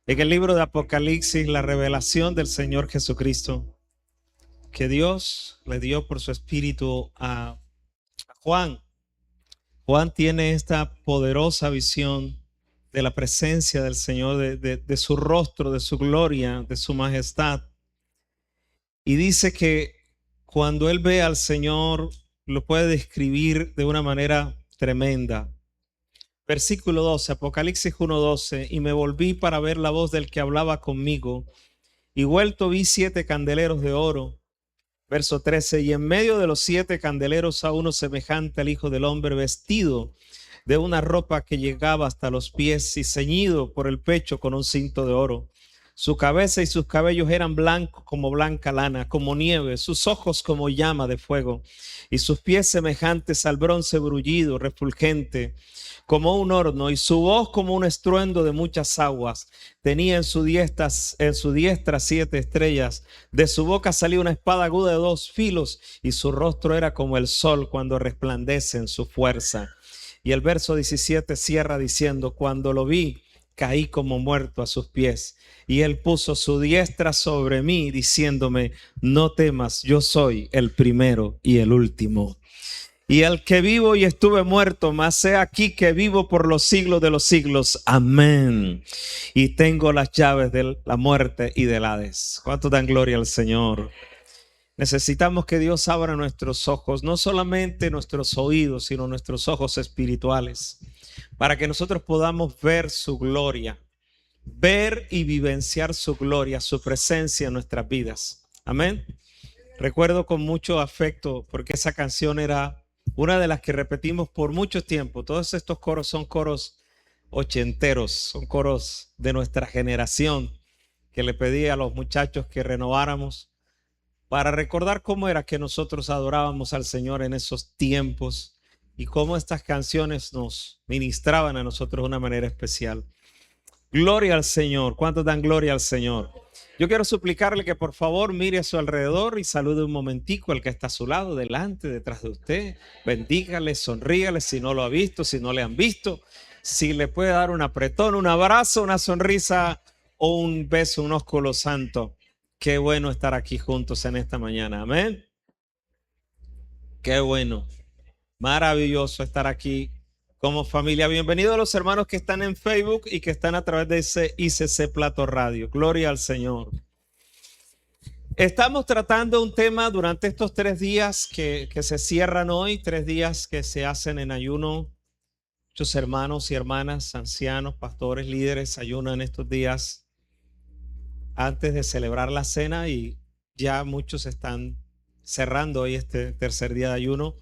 En el libro de Apocalipsis, la revelación del Señor Jesucristo que Dios le dio por su espíritu a Juan. Juan tiene esta poderosa visión de la presencia del Señor, de su rostro, de su gloria, de su majestad. Y dice que cuando él ve al Señor, lo puede describir de una manera tremenda. Versículo 12, Apocalipsis 1:12, y me volví para ver la voz del que hablaba conmigo, y vuelto vi 7 candeleros de oro. Verso 13, y en medio de los 7 candeleros a uno semejante al Hijo del Hombre, vestido de una ropa que llegaba hasta los pies y ceñido por el pecho con un cinto de oro. Su cabeza y sus cabellos eran blancos como blanca lana, como nieve, sus ojos como llama de fuego, y sus pies semejantes al bronce brullido, refulgente, como un horno, y su voz como un estruendo de muchas aguas. Tenía en su diestra 7 estrellas. De su boca salía una espada aguda de 2 filos, y su rostro era como el sol cuando resplandece en su fuerza. Y el verso 17 cierra diciendo: cuando lo vi, caí como muerto a sus pies. Y él puso su diestra sobre mí, diciéndome: no temas, yo soy el primero y el último, y el que vivo y estuve muerto, mas he aquí que vivo por los siglos de los siglos. Amén. Y tengo las llaves de la muerte y del Hades. ¿Cuánto dan gloria al Señor? Necesitamos que Dios abra nuestros ojos, no solamente nuestros oídos, sino nuestros ojos espirituales, para que nosotros podamos ver su gloria, ver y vivenciar su gloria, su presencia en nuestras vidas. Amén. Recuerdo con mucho afecto, porque esa canción era una de las que repetimos por mucho tiempo. Todos estos coros son coros ochenteros, son coros de nuestra generación, que le pedí a los muchachos que renováramos para recordar cómo era que nosotros adorábamos al Señor en esos tiempos y cómo estas canciones nos ministraban a nosotros de una manera especial. Gloria al Señor. ¿Cuántos dan gloria al Señor? Yo quiero suplicarle que por favor mire a su alrededor y salude un momentico al que está a su lado, delante, detrás de usted. Bendígale, sonrígale si no lo ha visto, si no le han visto. Si le puede dar un apretón, un abrazo, una sonrisa o un beso, un ósculo santo. Qué bueno estar aquí juntos en esta mañana. Amén. Qué bueno. Maravilloso estar aquí como familia. Bienvenidos a los hermanos que están en Facebook y que están a través de ese ICC Plato Radio. Gloria al Señor. Estamos tratando un tema durante estos 3 días que se cierran hoy, 3 días que se hacen en ayuno. Muchos hermanos y hermanas, ancianos, pastores, líderes ayunan estos días antes de celebrar la cena, y ya muchos están cerrando hoy este tercer día de ayuno.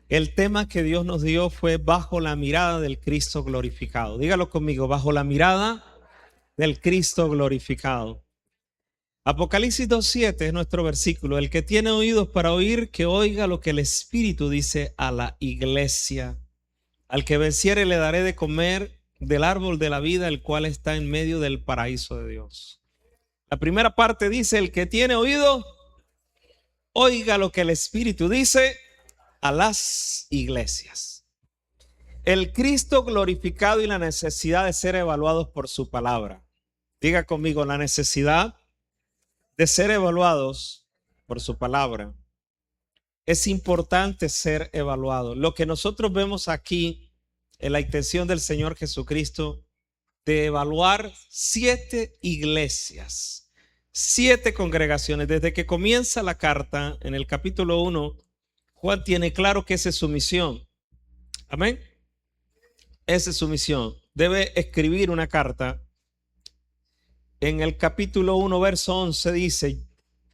El tema que Dios nos dio fue bajo la mirada del Cristo glorificado. Dígalo conmigo: bajo la mirada del Cristo glorificado. Apocalipsis 2:7 es nuestro versículo. El que tiene oídos para oír, que oiga lo que el Espíritu dice a la iglesia. Al que venciere le daré de comer del árbol de la vida, el cual está en medio del paraíso de Dios. La primera parte dice: el que tiene oído, oiga lo que el Espíritu dice a las iglesias. El Cristo glorificado y la necesidad de ser evaluados por su palabra. Diga conmigo: la necesidad de ser evaluados por su palabra. Es importante ser evaluado. Lo que nosotros vemos aquí en la intención del Señor Jesucristo de evaluar 7 iglesias, 7 congregaciones. Desde que comienza la carta en el capítulo 1, Juan tiene claro que esa es su misión. Amén. Esa es su misión. Debe escribir una carta. En el capítulo 1, verso 11 dice: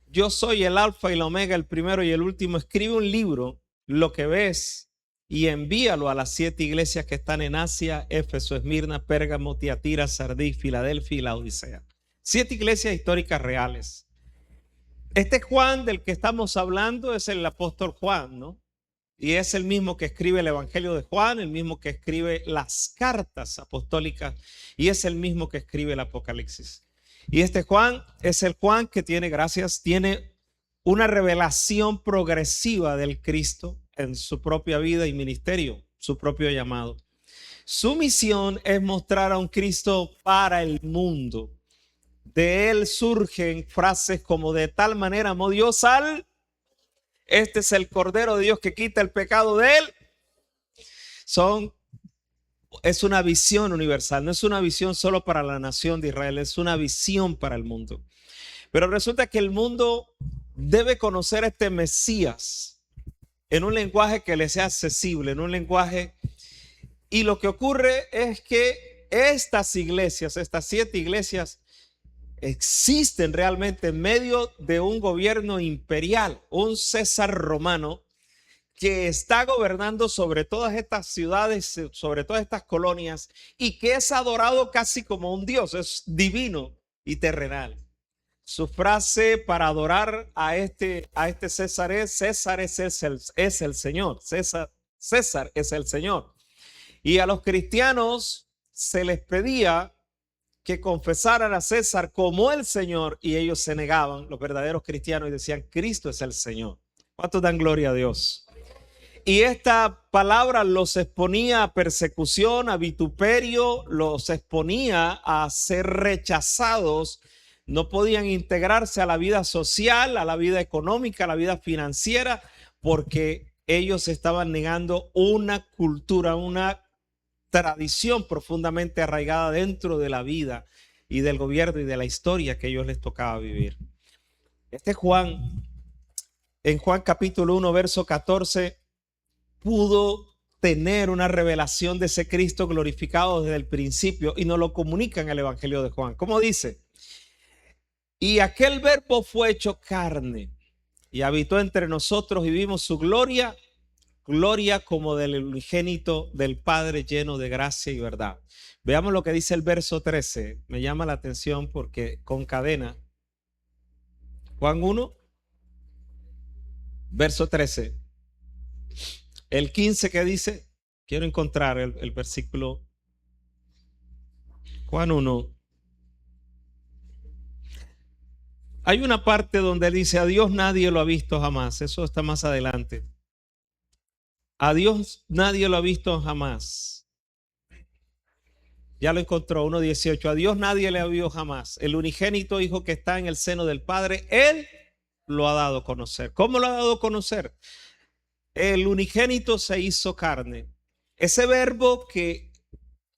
yo soy el alfa y la omega, el primero y el último. Escribe un libro, lo que ves, y envíalo a las 7 iglesias que están en Asia: Éfeso, Esmirna, Pérgamo, Tiatira, Sardis, Filadelfia y la Odisea. 7 iglesias históricas reales. Este Juan del que estamos hablando es el apóstol Juan, ¿no? Y es el mismo que escribe el Evangelio de Juan, el mismo que escribe las cartas apostólicas, y es el mismo que escribe el Apocalipsis. Y este Juan es el Juan que tiene una revelación progresiva del Cristo en su propia vida y ministerio, su propio llamado. Su misión es mostrar a un Cristo para el mundo. De él surgen frases como de tal manera amó Dios al. Este es el Cordero de Dios que quita el pecado de él. Es una visión universal, no es una visión solo para la nación de Israel, es una visión para el mundo. Pero resulta que el mundo debe conocer a este Mesías en un lenguaje que le sea accesible, en un lenguaje. Y lo que ocurre es que estas iglesias, estas 7 iglesias, existen realmente en medio de un gobierno imperial, un César romano que está gobernando sobre todas estas ciudades, sobre todas estas colonias, y que es adorado casi como un dios, es divino y terrenal. Su frase para adorar a este César es el Señor. César es el Señor. Y a los cristianos se les pedía que confesaran a César como el Señor, y ellos se negaban, los verdaderos cristianos, y decían: Cristo es el Señor. ¿Cuántos dan gloria a Dios? Y esta palabra los exponía a persecución, a vituperio, los exponía a ser rechazados. No podían integrarse a la vida social, a la vida económica, a la vida financiera, porque ellos estaban negando una cultura, una tradición profundamente arraigada dentro de la vida y del gobierno y de la historia que a ellos les tocaba vivir. Juan, en Juan capítulo 1, verso 14, pudo tener una revelación de ese Cristo glorificado desde el principio, y nos lo comunica en el Evangelio de Juan. ¿Cómo dice? Y aquel verbo fue hecho carne y habitó entre nosotros y vimos su gloria, gloria como del unigénito del Padre, lleno de gracia y verdad. Veamos lo que dice el verso 13. Me llama la atención porque concadena. Juan 1, verso 13. El 15 que dice, quiero encontrar el versículo. Juan 1. Hay una parte donde dice: a Dios nadie lo ha visto jamás. Eso está más adelante. A Dios nadie lo ha visto jamás. Ya lo encontró, 1:18. A Dios nadie le ha visto jamás. El unigénito Hijo que está en el seno del Padre, Él lo ha dado a conocer. ¿Cómo lo ha dado a conocer? El unigénito se hizo carne. Ese verbo que,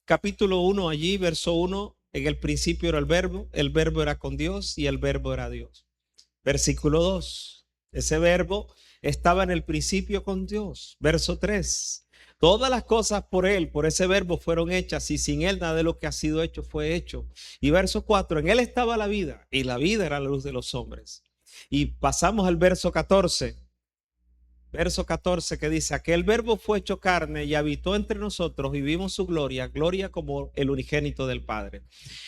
capítulo 1 allí, verso 1, en el principio era el verbo era con Dios y el verbo era Dios. Versículo 2, ese verbo estaba en el principio con Dios. Verso 3, todas las cosas por Él, por ese verbo fueron hechas, y sin Él nada de lo que ha sido hecho fue hecho. Y verso 4, en Él estaba la vida, y la vida era la luz de los hombres. Y pasamos al verso 14. Verso 14 que dice: aquel verbo fue hecho carne y habitó entre nosotros y vimos su gloria, gloria como el unigénito del Padre.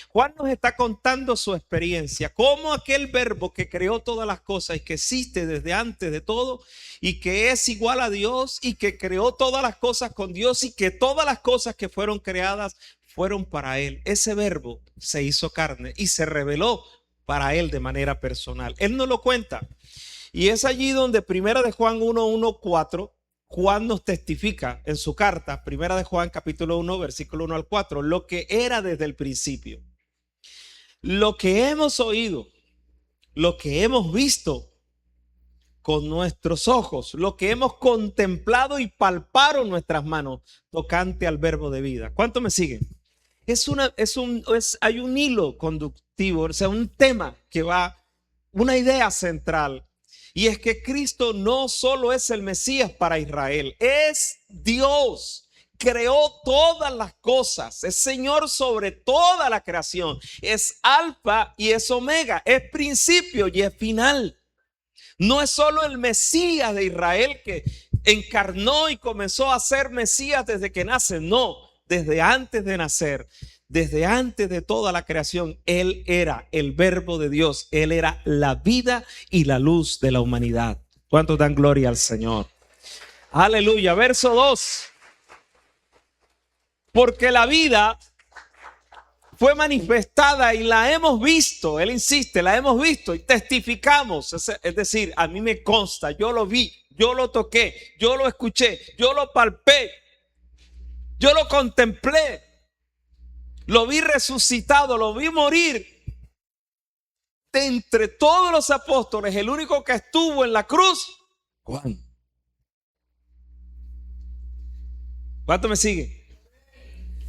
Juan nos está contando su experiencia, cómo aquel verbo que creó todas las cosas y que existe desde antes de todo y que es igual a Dios y que creó todas las cosas con Dios y que todas las cosas que fueron creadas fueron para Él. Ese verbo se hizo carne y se reveló para Él de manera personal. Él nos lo cuenta. Y es allí donde primera de Juan 1:4, Juan nos testifica en su carta, primera de Juan capítulo 1, versículo 1 al 4, lo que era desde el principio. Lo que hemos oído, lo que hemos visto con nuestros ojos, lo que hemos contemplado y palparon nuestras manos tocante al verbo de vida. ¿Cuánto me siguen? Hay un hilo conductivo, o sea, un tema que va, una idea central. Y es que Cristo no solo es el Mesías para Israel, es Dios. Creó todas las cosas, es Señor sobre toda la creación, es Alfa y es Omega, es principio y es final. No es solo el Mesías de Israel que encarnó y comenzó a ser Mesías desde que nace, no, desde antes de nacer. Desde antes de toda la creación, Él era el verbo de Dios. Él era la vida y la luz de la humanidad. ¿Cuántos dan gloria al Señor? Aleluya. Verso 2. Porque la vida fue manifestada y la hemos visto. Él insiste, la hemos visto y testificamos. Es decir, a mí me consta, yo lo vi, yo lo toqué, yo lo escuché, yo lo palpé, yo lo contemplé. Lo vi resucitado, lo vi morir de entre todos los apóstoles, el único que estuvo en la cruz, Juan. ¿Cuánto me sigue?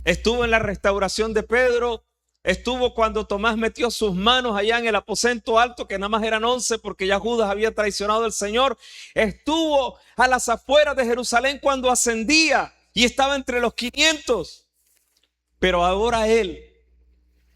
Estuvo en la restauración de Pedro. Estuvo cuando Tomás metió sus manos allá en el aposento alto, que nada más eran 11 porque ya Judas había traicionado al Señor. Estuvo a las afueras de Jerusalén cuando ascendía y estaba entre los 500. Pero ahora él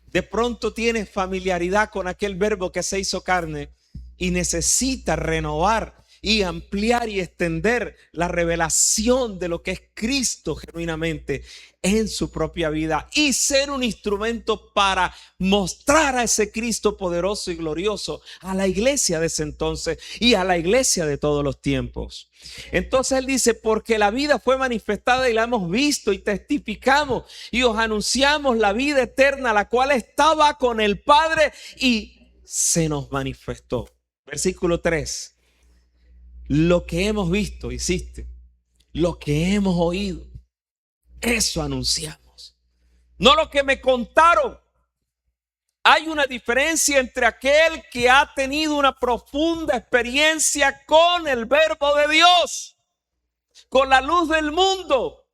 de pronto tiene familiaridad con aquel verbo que se hizo carne y necesita renovar y ampliar y extender la revelación de lo que es Cristo genuinamente en su propia vida y ser un instrumento para mostrar a ese Cristo poderoso y glorioso a la iglesia de ese entonces y a la iglesia de todos los tiempos. Entonces él dice, porque la vida fue manifestada y la hemos visto y testificamos y os anunciamos la vida eterna, la cual estaba con el Padre y se nos manifestó. Versículo 3. Lo que hemos visto, hiciste, lo que hemos oído, eso anunciamos. No lo que me contaron. Hay una diferencia entre aquel que ha tenido una profunda experiencia con el verbo de Dios, con la luz del mundo.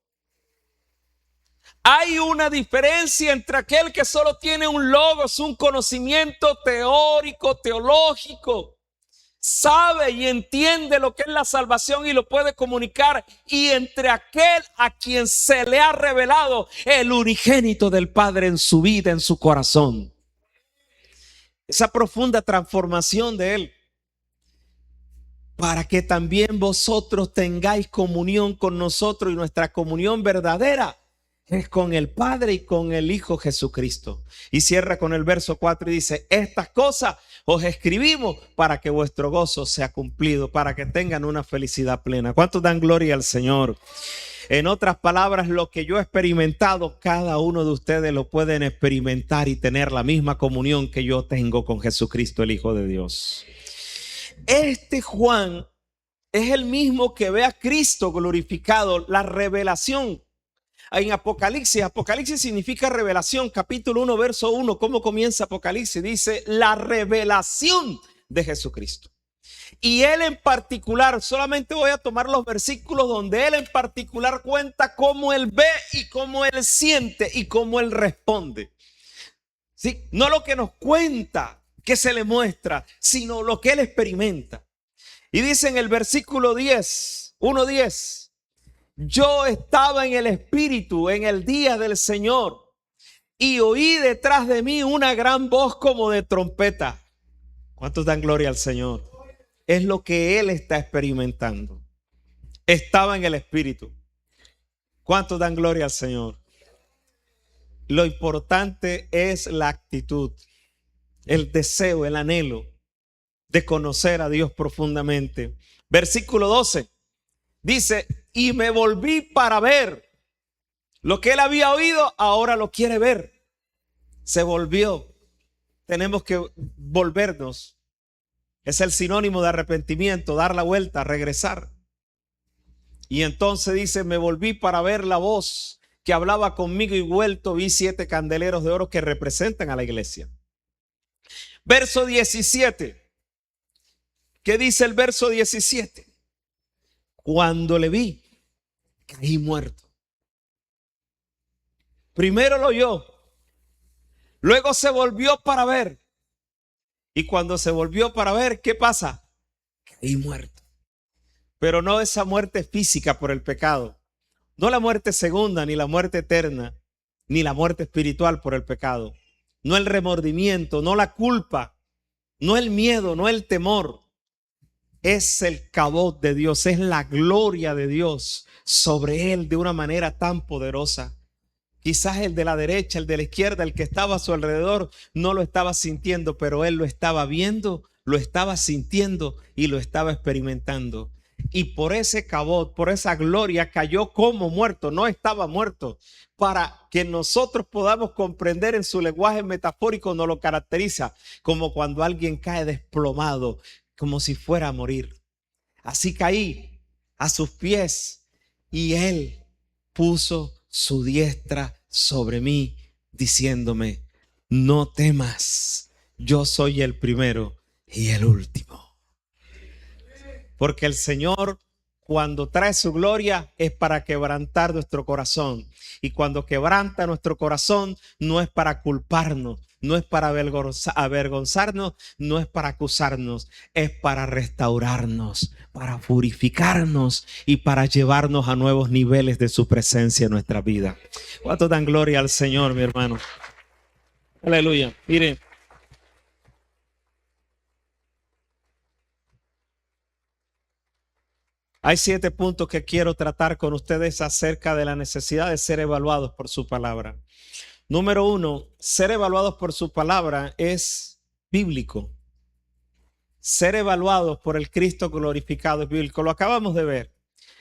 Hay una diferencia entre aquel que solo tiene un logos, un conocimiento teórico, teológico, sabe y entiende lo que es la salvación y lo puede comunicar, y entre aquel a quien se le ha revelado el unigénito del Padre en su vida, en su corazón. Esa profunda transformación de él, para que también vosotros tengáis comunión con nosotros, y nuestra comunión verdadera es con el Padre y con el Hijo Jesucristo. Y cierra con el verso 4 y dice, estas cosas os escribimos para que vuestro gozo sea cumplido, para que tengan una felicidad plena. ¿Cuántos dan gloria al Señor? En otras palabras, lo que yo he experimentado, cada uno de ustedes lo pueden experimentar y tener la misma comunión que yo tengo con Jesucristo, el Hijo de Dios. Este Juan es el mismo que ve a Cristo glorificado, la revelación. En Apocalipsis, Apocalipsis significa revelación, capítulo 1, verso 1. ¿Cómo comienza Apocalipsis? Dice la revelación de Jesucristo. Y él en particular, solamente voy a tomar los versículos donde él en particular cuenta cómo él ve y cómo él siente y cómo él responde. ¿Sí? No lo que nos cuenta, que se le muestra, sino lo que él experimenta. Y dice en el versículo 10, 1:10. Yo estaba en el Espíritu en el día del Señor y oí detrás de mí una gran voz como de trompeta. ¿Cuántos dan gloria al Señor? Es lo que él está experimentando. Estaba en el Espíritu. ¿Cuántos dan gloria al Señor? Lo importante es la actitud, el deseo, el anhelo de conocer a Dios profundamente. Versículo 12 dice, y me volví para ver lo que él había oído, ahora lo quiere ver. Se volvió. Tenemos que volvernos. Es el sinónimo de arrepentimiento, dar la vuelta, regresar. Y entonces dice, me volví para ver la voz que hablaba conmigo y vuelto vi 7 candeleros de oro que representan a la iglesia. Verso 17. ¿Qué dice el verso 17? Cuando le vi, caí muerto. Primero lo oyó, luego se volvió para ver. Y cuando se volvió para ver, ¿qué pasa? Caí muerto. Pero no esa muerte física por el pecado. No la muerte segunda, ni la muerte eterna, ni la muerte espiritual por el pecado. No el remordimiento, no la culpa, no el miedo, no el temor. Es el cabot de Dios, es la gloria de Dios sobre él de una manera tan poderosa. Quizás el de la derecha, el de la izquierda, el que estaba a su alrededor no lo estaba sintiendo, pero él lo estaba viendo, lo estaba sintiendo y lo estaba experimentando. Y por ese cabot, por esa gloria cayó como muerto, no estaba muerto. Para que nosotros podamos comprender en su lenguaje metafórico, nos lo caracteriza como cuando alguien cae desplomado, como si fuera a morir. Así caí a sus pies y él puso su diestra sobre mí, diciéndome, no temas, yo soy el primero y el último. Porque el Señor, cuando trae su gloria, es para quebrantar nuestro corazón. Y cuando quebranta nuestro corazón, no es para culparnos, no es para avergonzarnos, no es para acusarnos, es para restaurarnos, para purificarnos y para llevarnos a nuevos niveles de su presencia en nuestra vida. ¿Cuánto dan gloria al Señor, mi hermano? Aleluya. Miren. Hay 7 puntos que quiero tratar con ustedes acerca de la necesidad de ser evaluados por su palabra. Número 1, ser evaluados por su palabra es bíblico. Ser evaluados por el Cristo glorificado es bíblico. Lo acabamos de ver.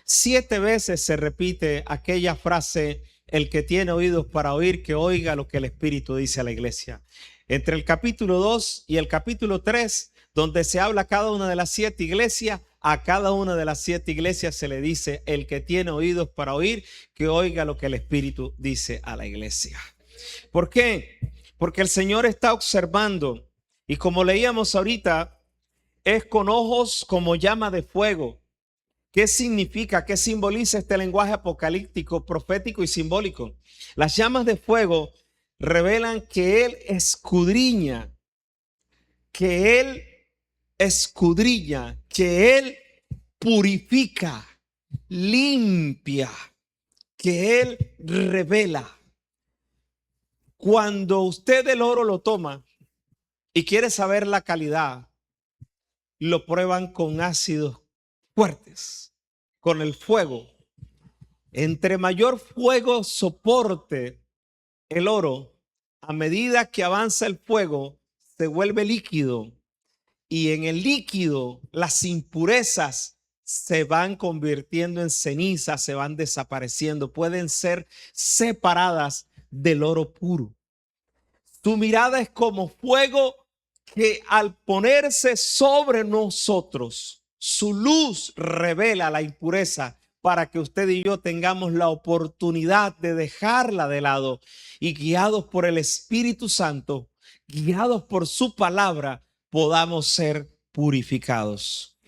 7 veces se repite aquella frase: el que tiene oídos para oír, que oiga lo que el Espíritu dice a la iglesia. Entre el capítulo 2 y el capítulo 3, donde se habla cada una de las 7 iglesias, a cada una de las 7 iglesias se le dice: el que tiene oídos para oír, que oiga lo que el Espíritu dice a la iglesia. ¿Por qué? Porque el Señor está observando, y como leíamos ahorita, es con ojos como llama de fuego. ¿Qué significa? ¿Qué simboliza este lenguaje apocalíptico, profético y simbólico? Las llamas de fuego revelan que Él escudriña, que Él purifica, limpia, que Él revela. Cuando usted el oro lo toma y quiere saber la calidad, lo prueban con ácidos fuertes, con el fuego. Entre mayor fuego soporte el oro, a medida que avanza el fuego, se vuelve líquido. Y en el líquido, las impurezas se van convirtiendo en cenizas, se van desapareciendo, pueden ser separadas del oro puro. Tu mirada es como fuego que al ponerse sobre nosotros, su luz revela la impureza para que usted y yo tengamos la oportunidad de dejarla de lado y guiados por el Espíritu Santo, guiados por su palabra, podamos ser purificados.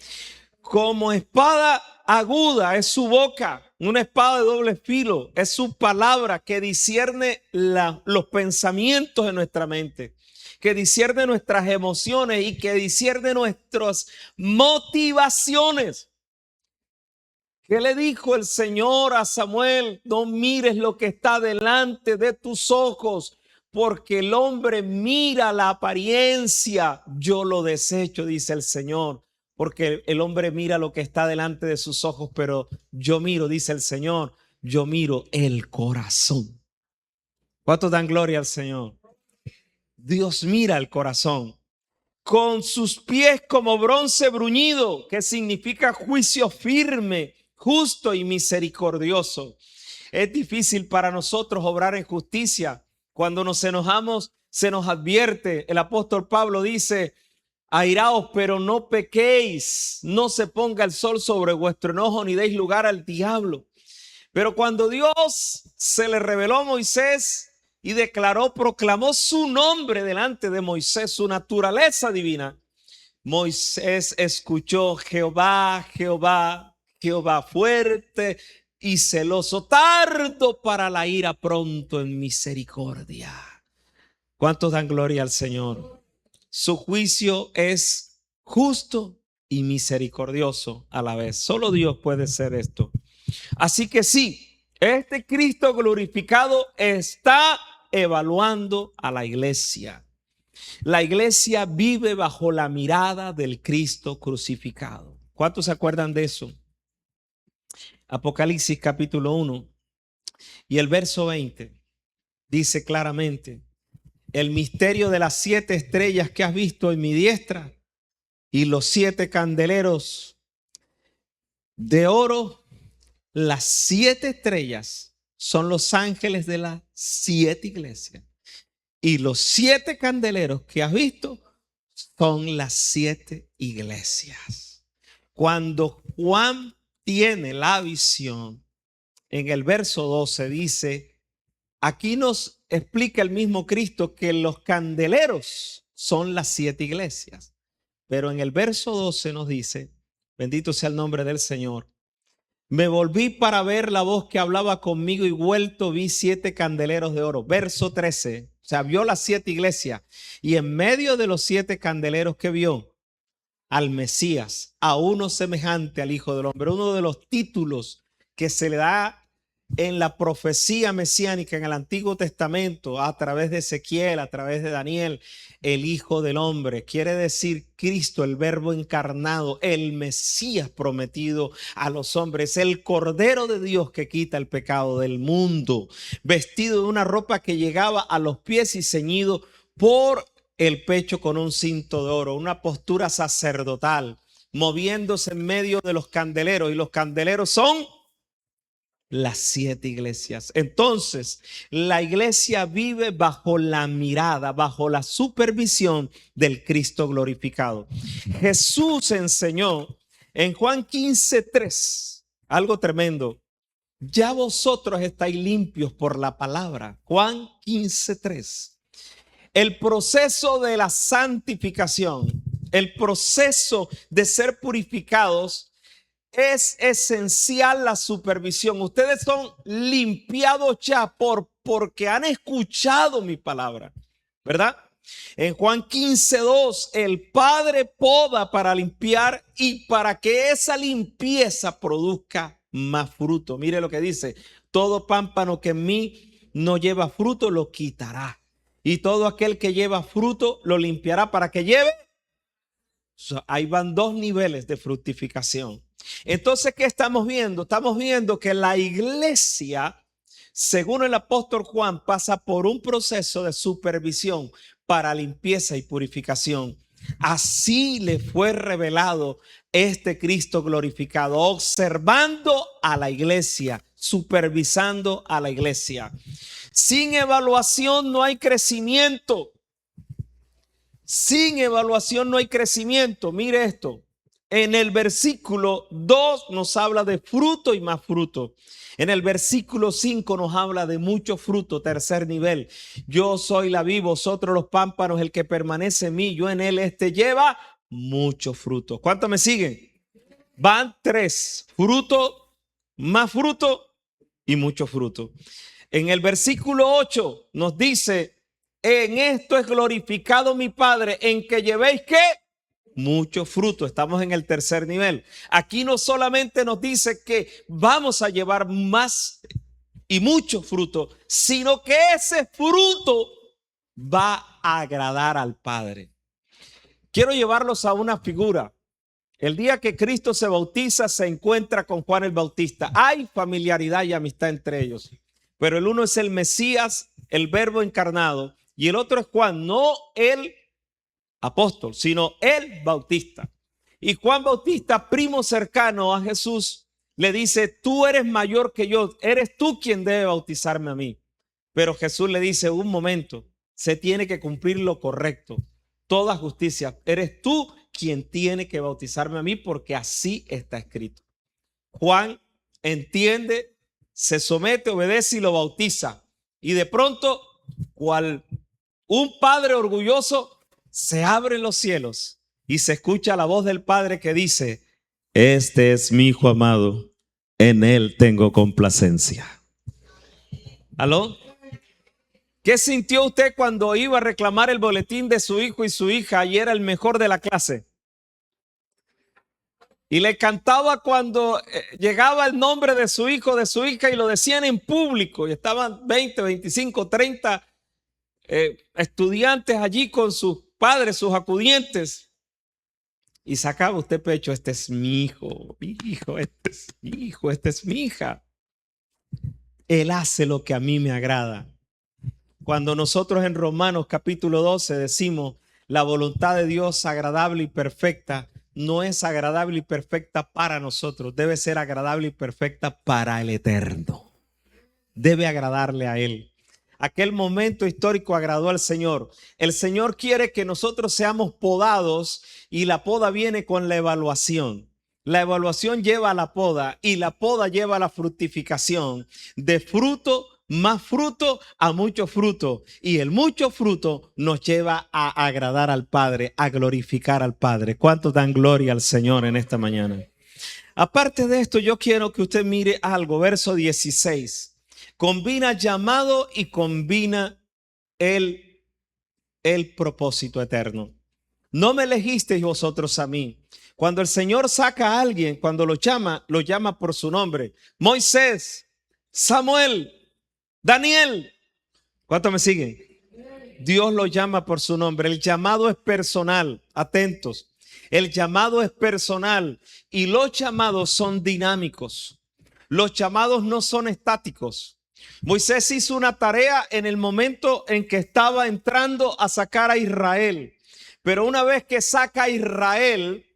Como espada aguda es su boca, una espada de doble filo, es su palabra que discierne los pensamientos de nuestra mente, que discierne nuestras emociones y que discierne nuestras motivaciones. ¿Qué le dijo el Señor a Samuel? No mires lo que está delante de tus ojos, porque el hombre mira la apariencia, yo lo desecho, dice el Señor. Porque el hombre mira lo que está delante de sus ojos, pero yo miro, dice el Señor, yo miro el corazón. ¿Cuántos dan gloria al Señor? Dios mira el corazón. Con sus pies como bronce bruñido, que significa juicio firme, justo y misericordioso. Es difícil para nosotros obrar en justicia. Cuando nos enojamos, se nos advierte. El apóstol Pablo dice: airaos, pero no pequéis, no se ponga el sol sobre vuestro enojo, ni deis lugar al diablo. Pero cuando Dios se le reveló a Moisés y proclamó su nombre delante de Moisés, su naturaleza divina, Moisés escuchó: Jehová, Jehová, Jehová fuerte y celoso, tardo para la ira, pronto en misericordia. ¿Cuántos dan gloria al Señor? Su juicio es justo y misericordioso a la vez. Solo Dios puede ser esto. Así que sí, este Cristo glorificado está evaluando a la iglesia. La iglesia vive bajo la mirada del Cristo crucificado. ¿Cuántos se acuerdan de eso? Apocalipsis capítulo 1 y el verso 20 dice claramente: el misterio de las 7 estrellas que has visto en mi diestra y los 7 candeleros de oro. Las 7 estrellas son los ángeles de las 7 iglesias. Y los 7 candeleros que has visto son las 7 iglesias. Cuando Juan tiene la visión, en el verso 12 dice, aquí nos explica el mismo Cristo que los candeleros son las 7 iglesias. Pero en el verso 12 nos dice, bendito sea el nombre del Señor, me volví para ver la voz que hablaba conmigo y vuelto vi 7 candeleros de oro. Verso 13, o sea, vio las 7 iglesias y en medio de los 7 candeleros que vio, al Mesías, a uno semejante al Hijo del Hombre. Uno de los títulos que se le da en la profecía mesiánica en el Antiguo Testamento, a través de Ezequiel, a través de Daniel, el Hijo del Hombre, quiere decir Cristo, el Verbo encarnado, el Mesías prometido a los hombres, el Cordero de Dios que quita el pecado del mundo, vestido de una ropa que llegaba a los pies y ceñido por el pecho con un cinto de oro, una postura sacerdotal, moviéndose en medio de los candeleros, y los candeleros son las 7 iglesias. Entonces, la iglesia vive bajo la mirada, bajo la supervisión del Cristo glorificado. Jesús enseñó en Juan 15:3 algo tremendo. Ya vosotros estáis limpios por la palabra. Juan 15:3. El proceso de la santificación, el proceso de ser purificados, es esencial la supervisión. Ustedes son limpiados ya porque han escuchado mi palabra, ¿verdad? En Juan 15:2, el Padre poda para limpiar y para que esa limpieza produzca más fruto. Mire lo que dice: todo pámpano que en mí no lleva fruto lo quitará, y todo aquel que lleva fruto lo limpiará para que lleve. Ahí van 2 niveles de fructificación. Entonces, ¿qué estamos viendo? Estamos viendo que la iglesia, según el apóstol Juan, pasa por un proceso de supervisión para limpieza y purificación. Así le fue revelado este Cristo glorificado, observando a la iglesia, supervisando a la iglesia. Sin evaluación no hay crecimiento. Sin evaluación no hay crecimiento. Mire esto. En el versículo 2 nos habla de fruto y más fruto. En el versículo 5 nos habla de mucho fruto, tercer nivel. Yo soy la vid, vosotros los pámpanos, el que permanece en mí, yo en él, este lleva mucho fruto. ¿Cuántos me siguen? Van 3, fruto, más fruto y mucho fruto. En el versículo 8 nos dice: en esto es glorificado mi Padre, en que llevéis ¿qué? Mucho fruto. Estamos en el tercer nivel. Aquí no solamente nos dice que vamos a llevar más y mucho fruto, sino que ese fruto va a agradar al Padre. Quiero llevarlos a una figura. El día que Cristo se bautiza, se encuentra con Juan el Bautista. Hay familiaridad y amistad entre ellos, pero el uno es el Mesías, el Verbo encarnado, y el otro es Juan, no el apóstol, sino el Bautista. Y Juan Bautista, primo cercano a Jesús, le dice: tú eres mayor que yo, eres tú quien debe bautizarme a mí. Pero Jesús le dice: un momento, se tiene que cumplir lo correcto, toda justicia. Eres tú quien tiene que bautizarme a mí, porque así está escrito. Juan entiende, se somete, obedece y lo bautiza. Y de pronto, cual un padre orgulloso, se abren los cielos y se escucha la voz del Padre que dice: este es mi hijo amado, en él tengo complacencia. ¿Aló? ¿Qué sintió usted cuando iba a reclamar el boletín de su hijo y su hija y era el mejor de la clase? Y le cantaba cuando llegaba el nombre de su hijo, de su hija, y lo decían en público, y estaban 20, 25, 30 estudiantes allí con sus padres, sus acudientes, y sacaba usted pecho: este es mi hijo, este es mi hijo, esta es mi hija. Él hace lo que a mí me agrada. Cuando nosotros en Romanos capítulo 12 decimos: la voluntad de Dios agradable y perfecta, no es agradable y perfecta para nosotros, debe ser agradable y perfecta para el Eterno. Debe agradarle a Él. Aquel momento histórico agradó al Señor. El Señor quiere que nosotros seamos podados, y la poda viene con la evaluación. La evaluación lleva a la poda y la poda lleva a la fructificación. De fruto, más fruto a mucho fruto. Y el mucho fruto nos lleva a agradar al Padre, a glorificar al Padre. ¿Cuántos dan gloria al Señor en esta mañana? Aparte de esto, yo quiero que usted mire algo, verso 16. Combina llamado y combina el propósito eterno. No me elegisteis vosotros a mí. Cuando el Señor saca a alguien, cuando lo llama por su nombre. Moisés, Samuel, Daniel. ¿Cuántos me siguen? Dios lo llama por su nombre. El llamado es personal. Atentos. El llamado es personal y los llamados son dinámicos. Los llamados no son estáticos. Moisés hizo una tarea en el momento en que estaba entrando a sacar a Israel. Pero una vez que saca a Israel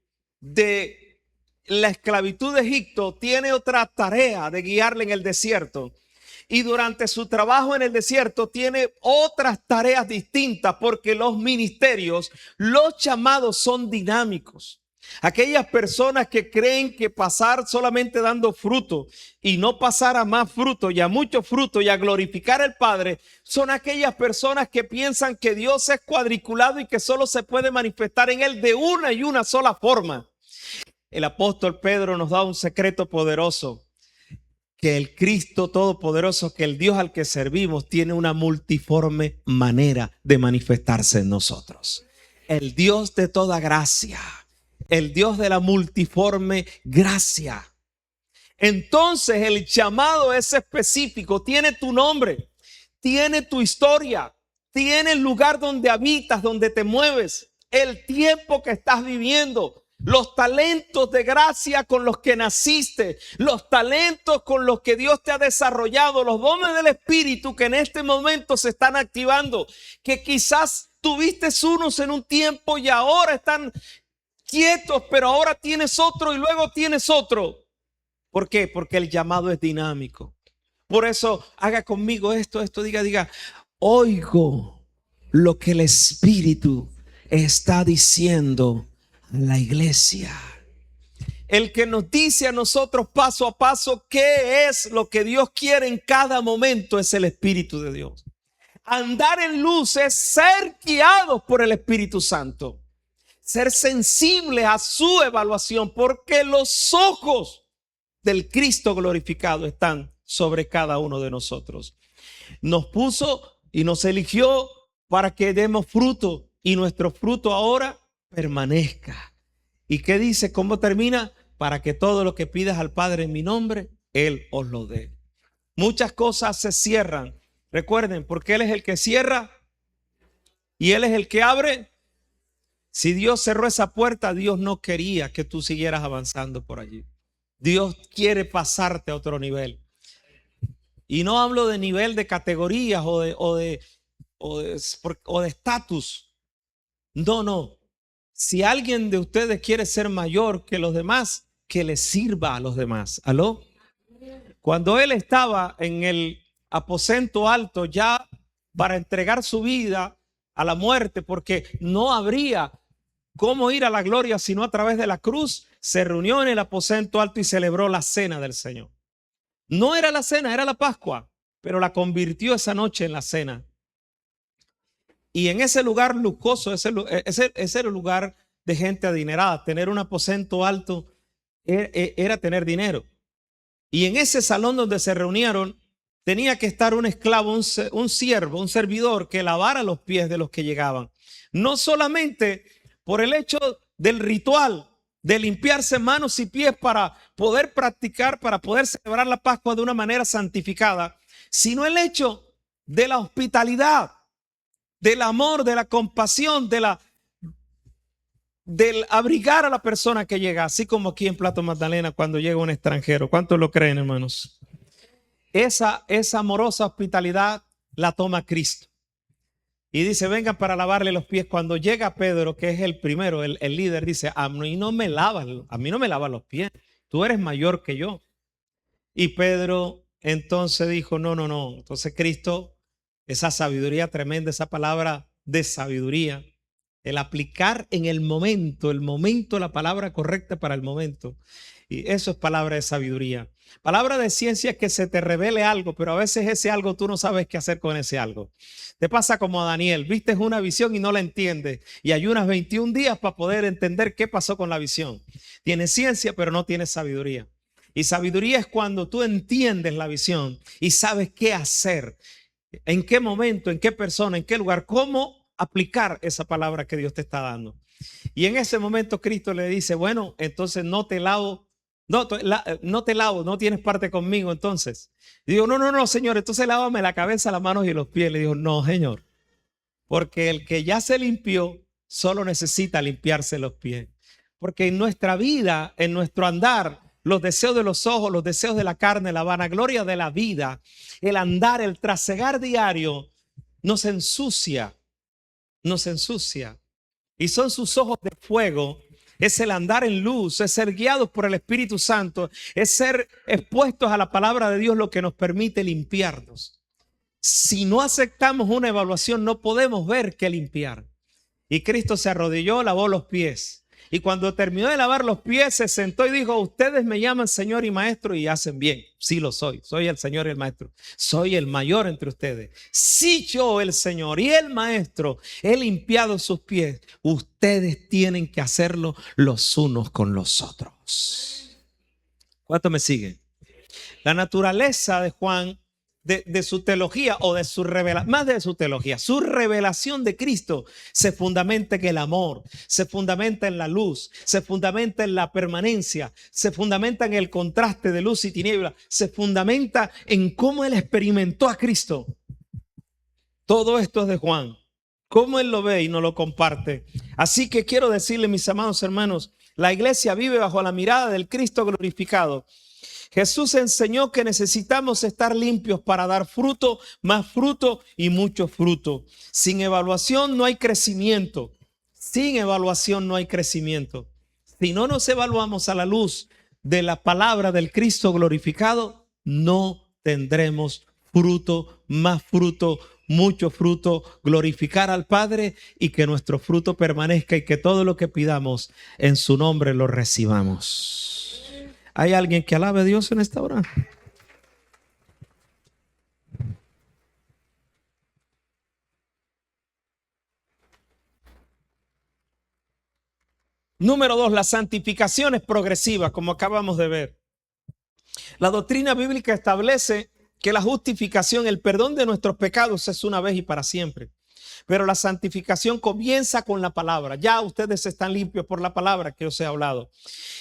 de la esclavitud de Egipto, tiene otra tarea de guiarle en el desierto. Y durante su trabajo en el desierto tiene otras tareas distintas porque los ministerios, los llamados son dinámicos. Aquellas personas que creen que pasar solamente dando fruto y no pasar a más fruto y a mucho fruto y a glorificar al Padre, son aquellas personas que piensan que Dios es cuadriculado y que solo se puede manifestar en Él de una y una sola forma. El apóstol Pedro nos da un secreto poderoso. Que el Cristo Todopoderoso, que el Dios al que servimos, tiene una multiforme manera de manifestarse en nosotros. El Dios de toda gracia, el Dios de la multiforme gracia. Entonces el llamado es específico, tiene tu nombre, tiene tu historia, tiene el lugar donde habitas, donde te mueves, el tiempo que estás viviendo. Los talentos de gracia con los que naciste, los talentos con los que Dios te ha desarrollado, los dones del Espíritu que en este momento se están activando, que quizás tuviste unos en un tiempo y ahora están quietos, pero ahora tienes otro y luego tienes otro. ¿Por qué? Porque el llamado es dinámico. Por eso haga conmigo esto, diga, oigo lo que el Espíritu está diciendo a la iglesia. El que nos dice a nosotros paso a paso qué es lo que Dios quiere en cada momento es el Espíritu de Dios. Andar en luz es ser guiados por el Espíritu Santo, ser sensibles a su evaluación, porque los ojos del Cristo glorificado están sobre cada uno de nosotros. Nos puso y nos eligió para que demos fruto, y nuestro fruto ahora permanezca. ¿Y qué dice? ¿Cómo termina? Para que todo lo que pidas al Padre en mi nombre, Él os lo dé. Muchas cosas se cierran. Recuerden, porque Él es el que cierra y Él es el que abre. Si Dios cerró esa puerta, Dios no quería que tú siguieras avanzando por allí. Dios quiere pasarte a otro nivel. Y no hablo de nivel de categorías o de estatus. No. Si alguien de ustedes quiere ser mayor que los demás, que le sirva a los demás. ¿Aló? Cuando él estaba en el aposento alto ya para entregar su vida a la muerte, porque no habría cómo ir a la gloria sino a través de la cruz, se reunió en el aposento alto y celebró la cena del Señor. No era la cena, era la Pascua, pero la convirtió esa noche en la cena. Y en ese lugar lujoso, ese era el lugar de gente adinerada. Tener un aposento alto era tener dinero. Y en ese salón donde se reunieron, tenía que estar un esclavo, un siervo, un servidor que lavara los pies de los que llegaban. No solamente por el hecho del ritual de limpiarse manos y pies para poder practicar, para poder celebrar la Pascua de una manera santificada, sino el hecho de la hospitalidad, del amor, de la compasión, del abrigar a la persona que llega, así como aquí en Plato Magdalena cuando llega un extranjero. ¿Cuántos lo creen, hermanos? Esa amorosa hospitalidad la toma Cristo. Y dice, vengan para lavarle los pies. Cuando llega Pedro, que es el primero, el líder, dice, a mí no me lavas los pies. Tú eres mayor que yo. Y Pedro entonces dijo, no. Entonces Cristo, esa sabiduría tremenda, esa palabra de sabiduría, el aplicar en el momento, la palabra correcta para el momento. Y eso es palabra de sabiduría. Palabra de ciencia es que se te revele algo, pero a veces ese algo tú no sabes qué hacer con ese algo. Te pasa como a Daniel, viste una visión y no la entiendes y ayunas 21 días para poder entender qué pasó con la visión. Tienes ciencia, pero no tienes sabiduría. Y sabiduría es cuando tú entiendes la visión y sabes qué hacer, en qué momento, en qué persona, en qué lugar, cómo aplicar esa palabra que Dios te está dando. Y en ese momento Cristo le dice, bueno, entonces no te lavo, no tienes parte conmigo entonces. Y digo, no, Señor, entonces lávame la cabeza, las manos y los pies. Le digo, no, Señor, porque el que ya se limpió solo necesita limpiarse los pies. Porque en nuestra vida, en nuestro andar, los deseos de los ojos, los deseos de la carne, la vanagloria de la vida, el andar, el trasegar diario, nos ensucia. Y son sus ojos de fuego. Es el andar en luz, es ser guiados por el Espíritu Santo, es ser expuestos a la palabra de Dios lo que nos permite limpiarnos. Si no aceptamos una evaluación, no podemos ver qué limpiar. Y Cristo se arrodilló, lavó los pies. Y cuando terminó de lavar los pies, se sentó y dijo, ustedes me llaman Señor y Maestro y hacen bien. Sí lo soy el Señor y el Maestro. Soy el mayor entre ustedes. Si yo, el Señor y el Maestro, he limpiado sus pies, ustedes tienen que hacerlo los unos con los otros. ¿Cuánto me siguen? La naturaleza de Juan, de su teología o de su revelación, más de su teología, su revelación de Cristo se fundamenta en el amor, se fundamenta en la luz, se fundamenta en la permanencia, se fundamenta en el contraste de luz y tiniebla, se fundamenta en cómo él experimentó a Cristo. Todo esto es de Juan, cómo él lo ve y nos lo comparte. Así que quiero decirle, mis amados hermanos, la iglesia vive bajo la mirada del Cristo glorificado. Jesús enseñó que necesitamos estar limpios para dar fruto, más fruto y mucho fruto. Sin evaluación no hay crecimiento. Sin evaluación no hay crecimiento. Si no nos evaluamos a la luz de la palabra del Cristo glorificado, no tendremos fruto, más fruto, mucho fruto, glorificar al Padre y que nuestro fruto permanezca y que todo lo que pidamos en su nombre lo recibamos. ¿Hay alguien que alabe a Dios en esta hora? Número 2, la santificación es progresiva, como acabamos de ver. La doctrina bíblica establece que la justificación, el perdón de nuestros pecados es una vez y para siempre. Pero la santificación comienza con la palabra. Ya ustedes están limpios por la palabra que os he hablado.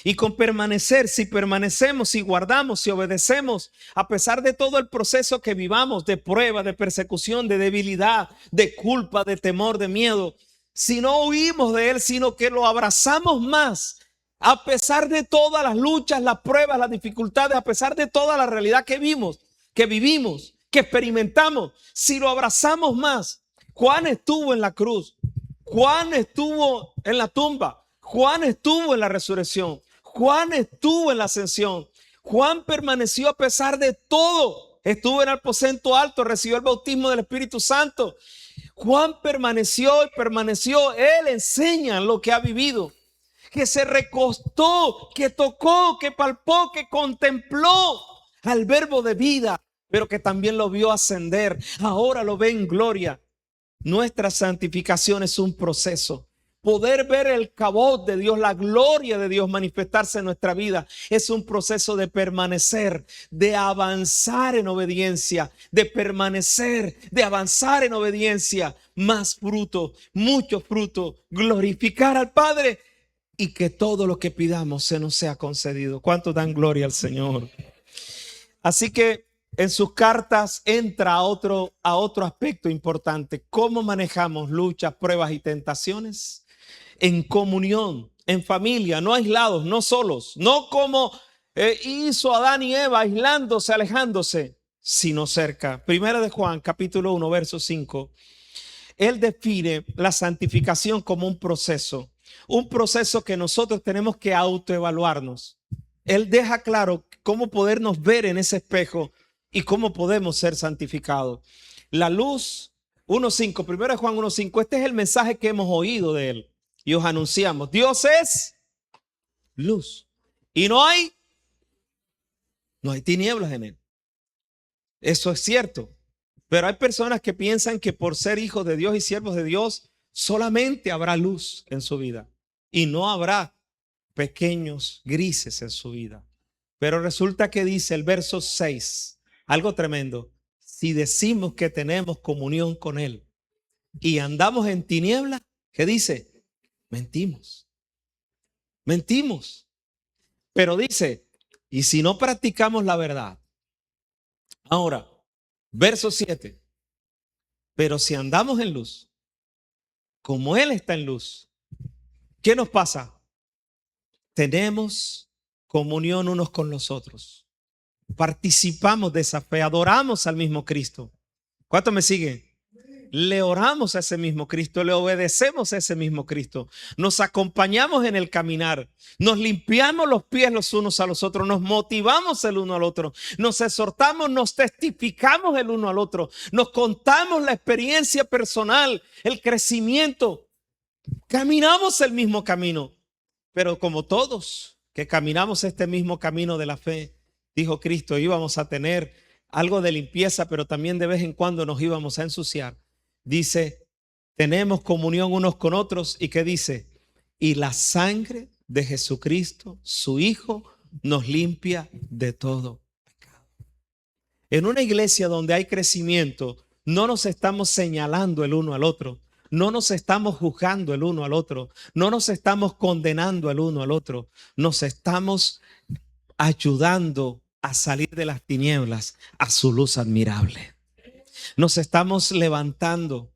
Y con permanecer, si permanecemos, si guardamos, si obedecemos, a pesar de todo el proceso que vivamos, de prueba, de persecución, de debilidad, de culpa, de temor, de miedo, si no huimos de él, sino que lo abrazamos más, a pesar de todas las luchas, las pruebas, las dificultades, a pesar de toda la realidad que vivimos, que experimentamos, si lo abrazamos más. Juan estuvo en la cruz, Juan estuvo en la tumba, Juan estuvo en la resurrección, Juan estuvo en la ascensión, Juan permaneció a pesar de todo, estuvo en el aposento alto, recibió el bautismo del Espíritu Santo. Juan permaneció, él enseña lo que ha vivido, que se recostó, que tocó, que palpó, que contempló al verbo de vida, pero que también lo vio ascender, ahora lo ve en gloria. Nuestra santificación es un proceso. Poder ver el cabot de Dios, la gloria de Dios manifestarse en nuestra vida es un proceso de permanecer, de avanzar en obediencia, de permanecer, de avanzar en obediencia. Más fruto, mucho fruto, glorificar al Padre y que todo lo que pidamos se nos sea concedido. ¿Cuánto dan gloria al Señor? Así que en sus cartas entra a otro aspecto importante. ¿Cómo manejamos luchas, pruebas y tentaciones? En comunión, en familia, no aislados, no solos, no como hizo Adán y Eva aislándose, alejándose, sino cerca. Primera de Juan, capítulo 1, verso 5. Él define la santificación como un proceso que nosotros tenemos que autoevaluarnos. Él deja claro cómo podernos ver en ese espejo y cómo podemos ser santificados. La luz, 1.5, 1 Juan 1.5, este es el mensaje que hemos oído de él y os anunciamos. Dios es luz y no hay No hay tinieblas en él. Eso es cierto. Pero hay personas que piensan que por ser hijos de Dios y siervos de Dios, solamente habrá luz en su vida y no habrá pequeños grises en su vida. Pero resulta que dice el verso 6, algo tremendo. Si decimos que tenemos comunión con Él y andamos en tinieblas, ¿qué dice? Mentimos. Mentimos. Pero dice, y si no practicamos la verdad. Ahora, verso 7. Pero si andamos en luz, como Él está en luz, ¿qué nos pasa? Tenemos comunión unos con los otros. Participamos de esa fe, adoramos al mismo Cristo. ¿Cuántos me siguen? Le oramos a ese mismo Cristo, le obedecemos a ese mismo Cristo, nos acompañamos en el caminar, nos limpiamos los pies los unos a los otros, nos motivamos el uno al otro, nos exhortamos, nos testificamos el uno al otro, nos contamos la experiencia personal, el crecimiento, caminamos el mismo camino. Pero como todos que caminamos este mismo camino de la fe, dijo Cristo, íbamos a tener algo de limpieza, pero también de vez en cuando nos íbamos a ensuciar. Dice, tenemos comunión unos con otros. ¿Y qué dice? Y la sangre de Jesucristo, su Hijo, nos limpia de todo pecado. En una iglesia donde hay crecimiento, no nos estamos señalando el uno al otro. No nos estamos juzgando el uno al otro. No nos estamos condenando el uno al otro. Nos estamos ayudando a salir de las tinieblas a su luz admirable. Nos estamos levantando.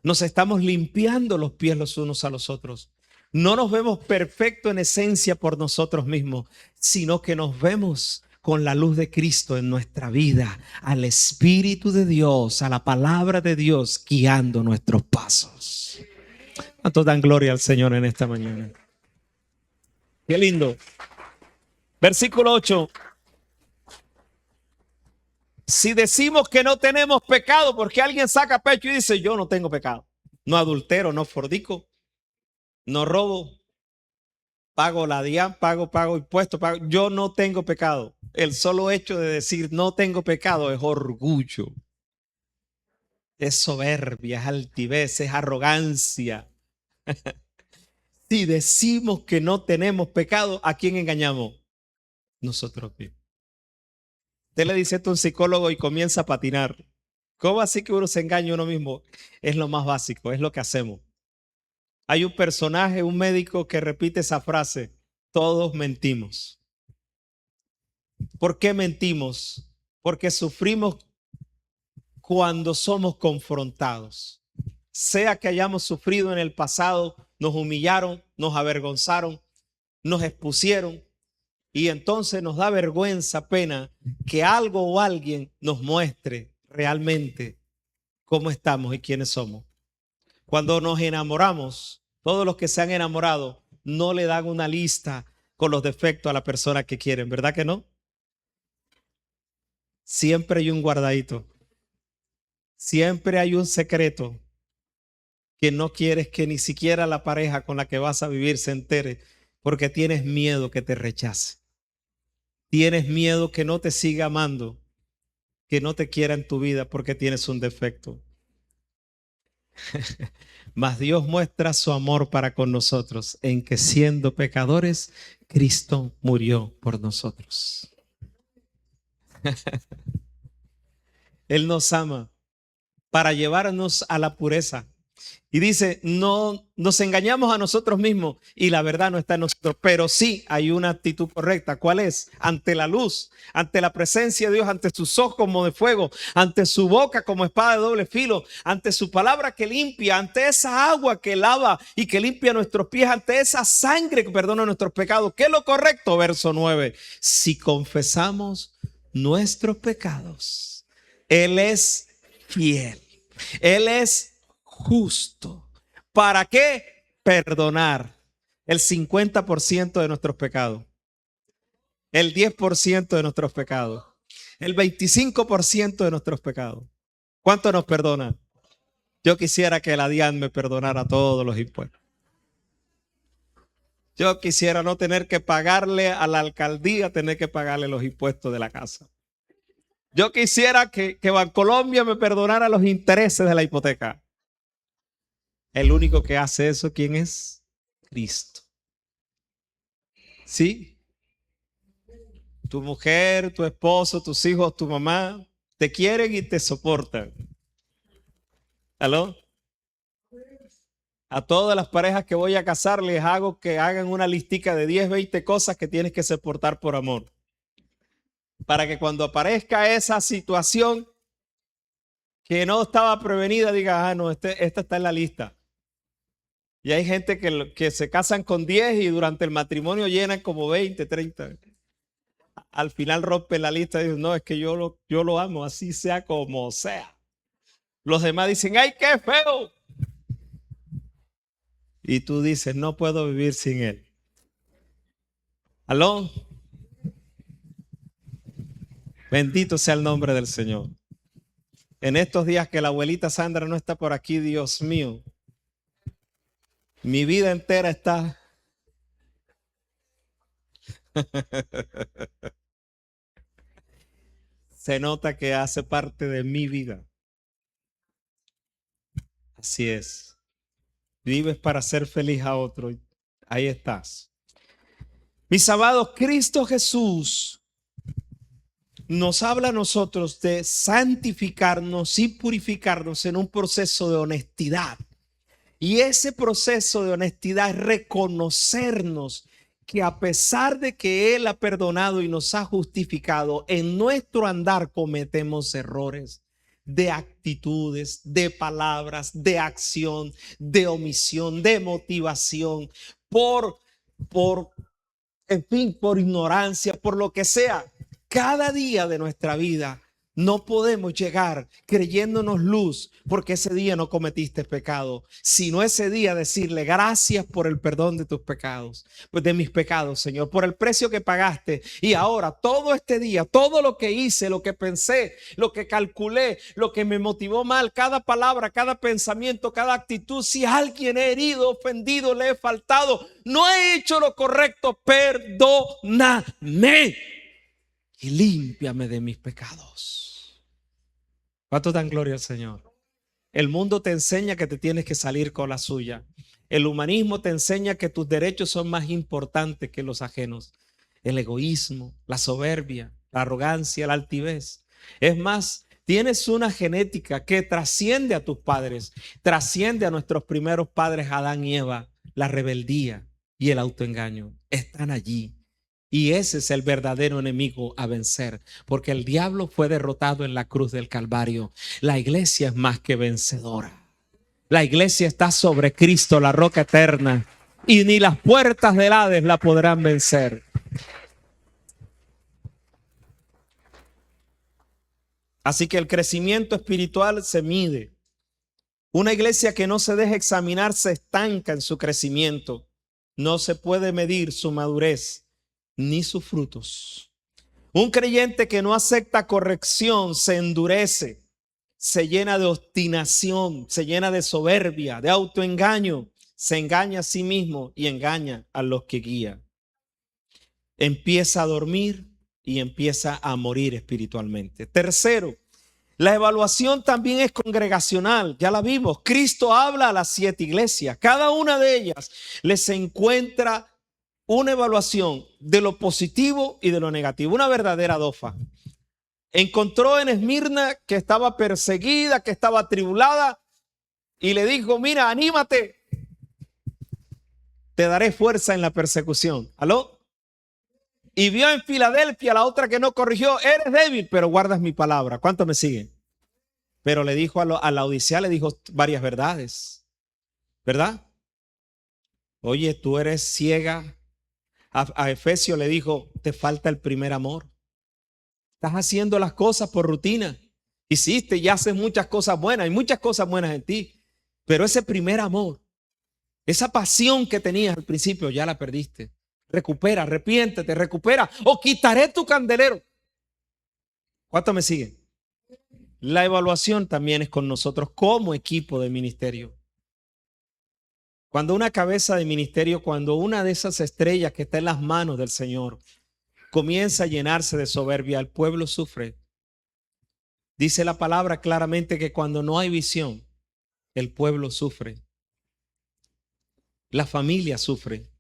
Nos estamos limpiando los pies los unos a los otros. No nos vemos perfectos en esencia por nosotros mismos, sino que nos vemos con la luz de Cristo en nuestra vida, al Espíritu de Dios, a la palabra de Dios guiando nuestros pasos. ¿Cuántos dan gloria al Señor en esta mañana? Qué lindo. Versículo 8. Si decimos que no tenemos pecado, porque alguien saca pecho y dice, yo no tengo pecado. No adultero, no fornico, no robo, pago la DIAN, pago impuestos, yo no tengo pecado. El solo hecho de decir no tengo pecado es orgullo, es soberbia, es altivez, es arrogancia. Si decimos que no tenemos pecado, ¿a quién engañamos? Nosotros mismos. Usted le dice esto a un psicólogo y comienza a patinar. ¿Cómo así que uno se engaña a uno mismo? Es lo más básico, es lo que hacemos. Hay un personaje, un médico que repite esa frase, todos mentimos. ¿Por qué mentimos? Porque sufrimos cuando somos confrontados. Sea que hayamos sufrido en el pasado, nos humillaron, nos avergonzaron, nos expusieron y entonces nos da vergüenza, pena que algo o alguien nos muestre realmente cómo estamos y quiénes somos. Cuando nos enamoramos, todos los que se han enamorado no le dan una lista con los defectos a la persona que quieren, ¿verdad que no? Siempre hay un guardadito. Siempre hay un secreto que no quieres que ni siquiera la pareja con la que vas a vivir se entere porque tienes miedo que te rechace. Tienes miedo que no te siga amando, que no te quiera en tu vida porque tienes un defecto. Mas Dios muestra su amor para con nosotros en que siendo pecadores, Cristo murió por nosotros. Él nos ama para llevarnos a la pureza. Y dice, no nos engañamos a nosotros mismos y la verdad no está en nosotros, pero sí hay una actitud correcta. ¿Cuál es? Ante la luz, ante la presencia de Dios, ante sus ojos como de fuego, ante su boca como espada de doble filo, ante su palabra que limpia, ante esa agua que lava y que limpia nuestros pies, ante esa sangre que perdona nuestros pecados. ¿Qué es lo correcto? Verso 9. Si confesamos nuestros pecados, Él es fiel. Él es justo. ¿Para qué? Perdonar el 50% de nuestros pecados, el 10% de nuestros pecados, el 25% de nuestros pecados. ¿Cuánto nos perdona? Yo quisiera que la DIAN me perdonara todos los impuestos. Yo quisiera no tener que pagarle a la alcaldía, tener que pagarle los impuestos de la casa. Yo quisiera que Bancolombia me perdonara los intereses de la hipoteca. El único que hace eso, ¿quién es? Cristo. ¿Sí? Tu mujer, tu esposo, tus hijos, tu mamá, te quieren y te soportan. ¿Aló? A todas las parejas que voy a casar les hago que hagan una listica de 10, 20 cosas que tienes que soportar por amor. Para que cuando aparezca esa situación que no estaba prevenida, diga, ah, no, esta está en la lista. Y hay gente que se casan con 10 y durante el matrimonio llenan como 20, 30. Al final rompen la lista y dicen, no, es que yo lo amo, así sea como sea. Los demás dicen, ¡ay, qué feo! Y tú dices, no puedo vivir sin él. ¿Aló? Bendito sea el nombre del Señor. En estos días que la abuelita Sandra no está por aquí, Dios mío, mi vida entera está. Se nota que hace parte de mi vida. Así es. Vives para ser feliz a otro. Ahí estás. Mis amados, Cristo Jesús nos habla a nosotros de santificarnos y purificarnos en un proceso de honestidad. Y ese proceso de honestidad es reconocernos que a pesar de que Él ha perdonado y nos ha justificado, en nuestro andar cometemos errores de actitudes, de palabras, de acción, de omisión, de motivación, por en fin, por ignorancia, por lo que sea. Cada día de nuestra vida no podemos llegar creyéndonos luz porque ese día no cometiste pecado, sino ese día decirle gracias por el perdón de tus pecados, pues de mis pecados, Señor, por el precio que pagaste. Y ahora todo este día, todo lo que hice, lo que pensé, lo que calculé, lo que me motivó mal, cada palabra, cada pensamiento, cada actitud, si a alguien he herido, ofendido, le he faltado, no he hecho lo correcto, perdóname y límpiame de mis pecados. ¿Cuánto dan gloria al Señor? El mundo te enseña que te tienes que salir con la suya. El humanismo te enseña que tus derechos son más importantes que los ajenos. El egoísmo, la soberbia, la arrogancia, la altivez. Es más, tienes una genética que trasciende a tus padres, trasciende a nuestros primeros padres, Adán y Eva. La rebeldía y el autoengaño están allí. Y ese es el verdadero enemigo a vencer, porque el diablo fue derrotado en la cruz del Calvario. La iglesia es más que vencedora. La iglesia está sobre Cristo, la roca eterna, y ni las puertas del Hades la podrán vencer. Así que el crecimiento espiritual se mide. Una iglesia que no se deja examinar se estanca en su crecimiento. No se puede medir su madurez ni sus frutos. Un creyente que no acepta corrección se endurece, se llena de obstinación, se llena de soberbia, de autoengaño, se engaña a sí mismo y engaña a los que guía. Empieza a dormir y empieza a morir espiritualmente. Tercero, la evaluación también es congregacional, ya la vimos. Cristo habla a las 7 iglesias, cada una de ellas les encuentra una evaluación de lo positivo y de lo negativo, una verdadera dofa. Encontró en Esmirna que estaba perseguida, que estaba atribulada y le dijo, mira, anímate, te daré fuerza en la persecución. ¿Aló? Y vio en Filadelfia la otra que no corrigió, eres débil, pero guardas mi palabra. ¿Cuánto me siguen? Pero le dijo a la Odisea, le dijo varias verdades, ¿verdad? Oye, tú eres ciega. A Efesio le dijo, te falta el primer amor. Estás haciendo las cosas por rutina. Hiciste y haces muchas cosas buenas. Hay muchas cosas buenas en ti. Pero ese primer amor, esa pasión que tenías al principio, ya la perdiste. Recupera, arrepiéntete, recupera o quitaré tu candelero. ¿Cuánto me siguen? La evaluación también es con nosotros como equipo de ministerio. Cuando una cabeza de ministerio, cuando una de esas estrellas que está en las manos del Señor comienza a llenarse de soberbia, el pueblo sufre. Dice la palabra claramente que cuando no hay visión, el pueblo sufre. La familia sufre.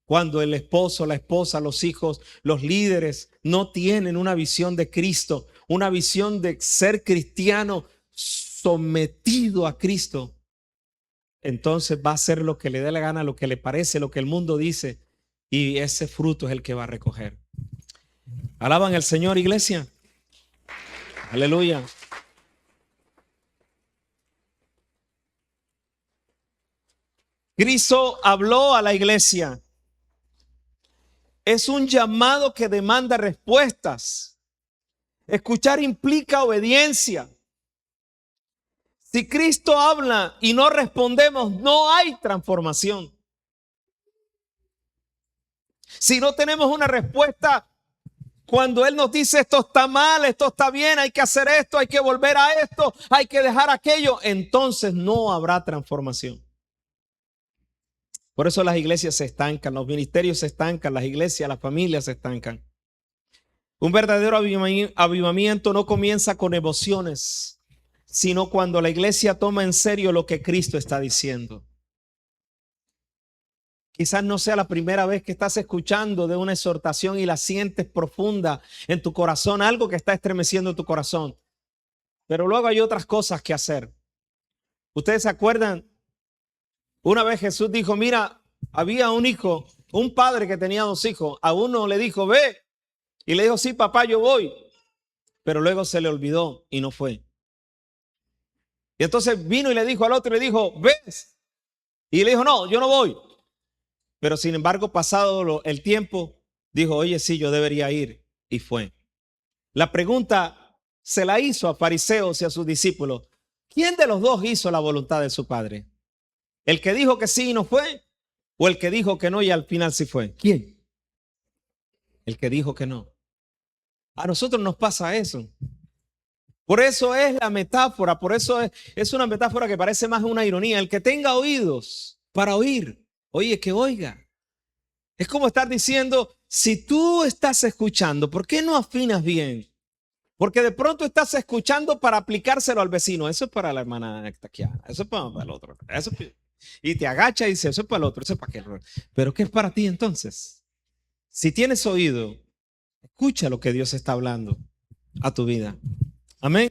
Cuando el esposo, la esposa, los hijos, los líderes no tienen una visión de Cristo, una visión de ser cristiano sometido a Cristo, entonces va a hacer lo que le dé la gana, lo que le parece, lo que el mundo dice, y ese fruto es el que va a recoger. ¿Alaban al Señor, iglesia? Aleluya. Cristo habló a la iglesia. Es un llamado que demanda respuestas. Escuchar implica obediencia. Si Cristo habla y no respondemos, no hay transformación. Si no tenemos una respuesta cuando Él nos dice esto está mal, esto está bien, hay que hacer esto, hay que volver a esto, hay que dejar aquello, entonces no habrá transformación. Por eso las iglesias se estancan, los ministerios se estancan, las iglesias, las familias se estancan. Un verdadero avivamiento no comienza con emociones, sino cuando la iglesia toma en serio lo que Cristo está diciendo. Quizás no sea la primera vez que estás escuchando de una exhortación y la sientes profunda en tu corazón, algo que está estremeciendo tu corazón. Pero luego hay otras cosas que hacer. ¿Ustedes se acuerdan? Una vez Jesús dijo, mira, había un padre que tenía 2 hijos. A uno le dijo, ve. Y le dijo, sí, papá, yo voy. Pero luego se le olvidó y no fue. Y entonces vino y le dijo al otro, le dijo, ves. Y le dijo, no, yo no voy. Pero sin embargo, pasado el tiempo, dijo, oye, sí, yo debería ir. Y fue. La pregunta se la hizo a fariseos y a sus discípulos. ¿Quién de los dos hizo la voluntad de su padre? ¿El que dijo que sí y no fue? ¿O el que dijo que no y al final sí fue? ¿Quién? El que dijo que no. A nosotros nos pasa eso. Por eso es la metáfora, por eso es una metáfora que parece más una ironía. El que tenga oídos para oír, oye, que oiga. Es como estar diciendo, si tú estás escuchando, ¿por qué no afinas bien? Porque de pronto estás escuchando para aplicárselo al vecino. Eso es para la hermana Ectaquiana, eso es para el otro. Y te agacha y dice, eso es para el otro, eso es para aquel. Pero ¿qué es para ti entonces? Si tienes oído, escucha lo que Dios está hablando a tu vida. Amén.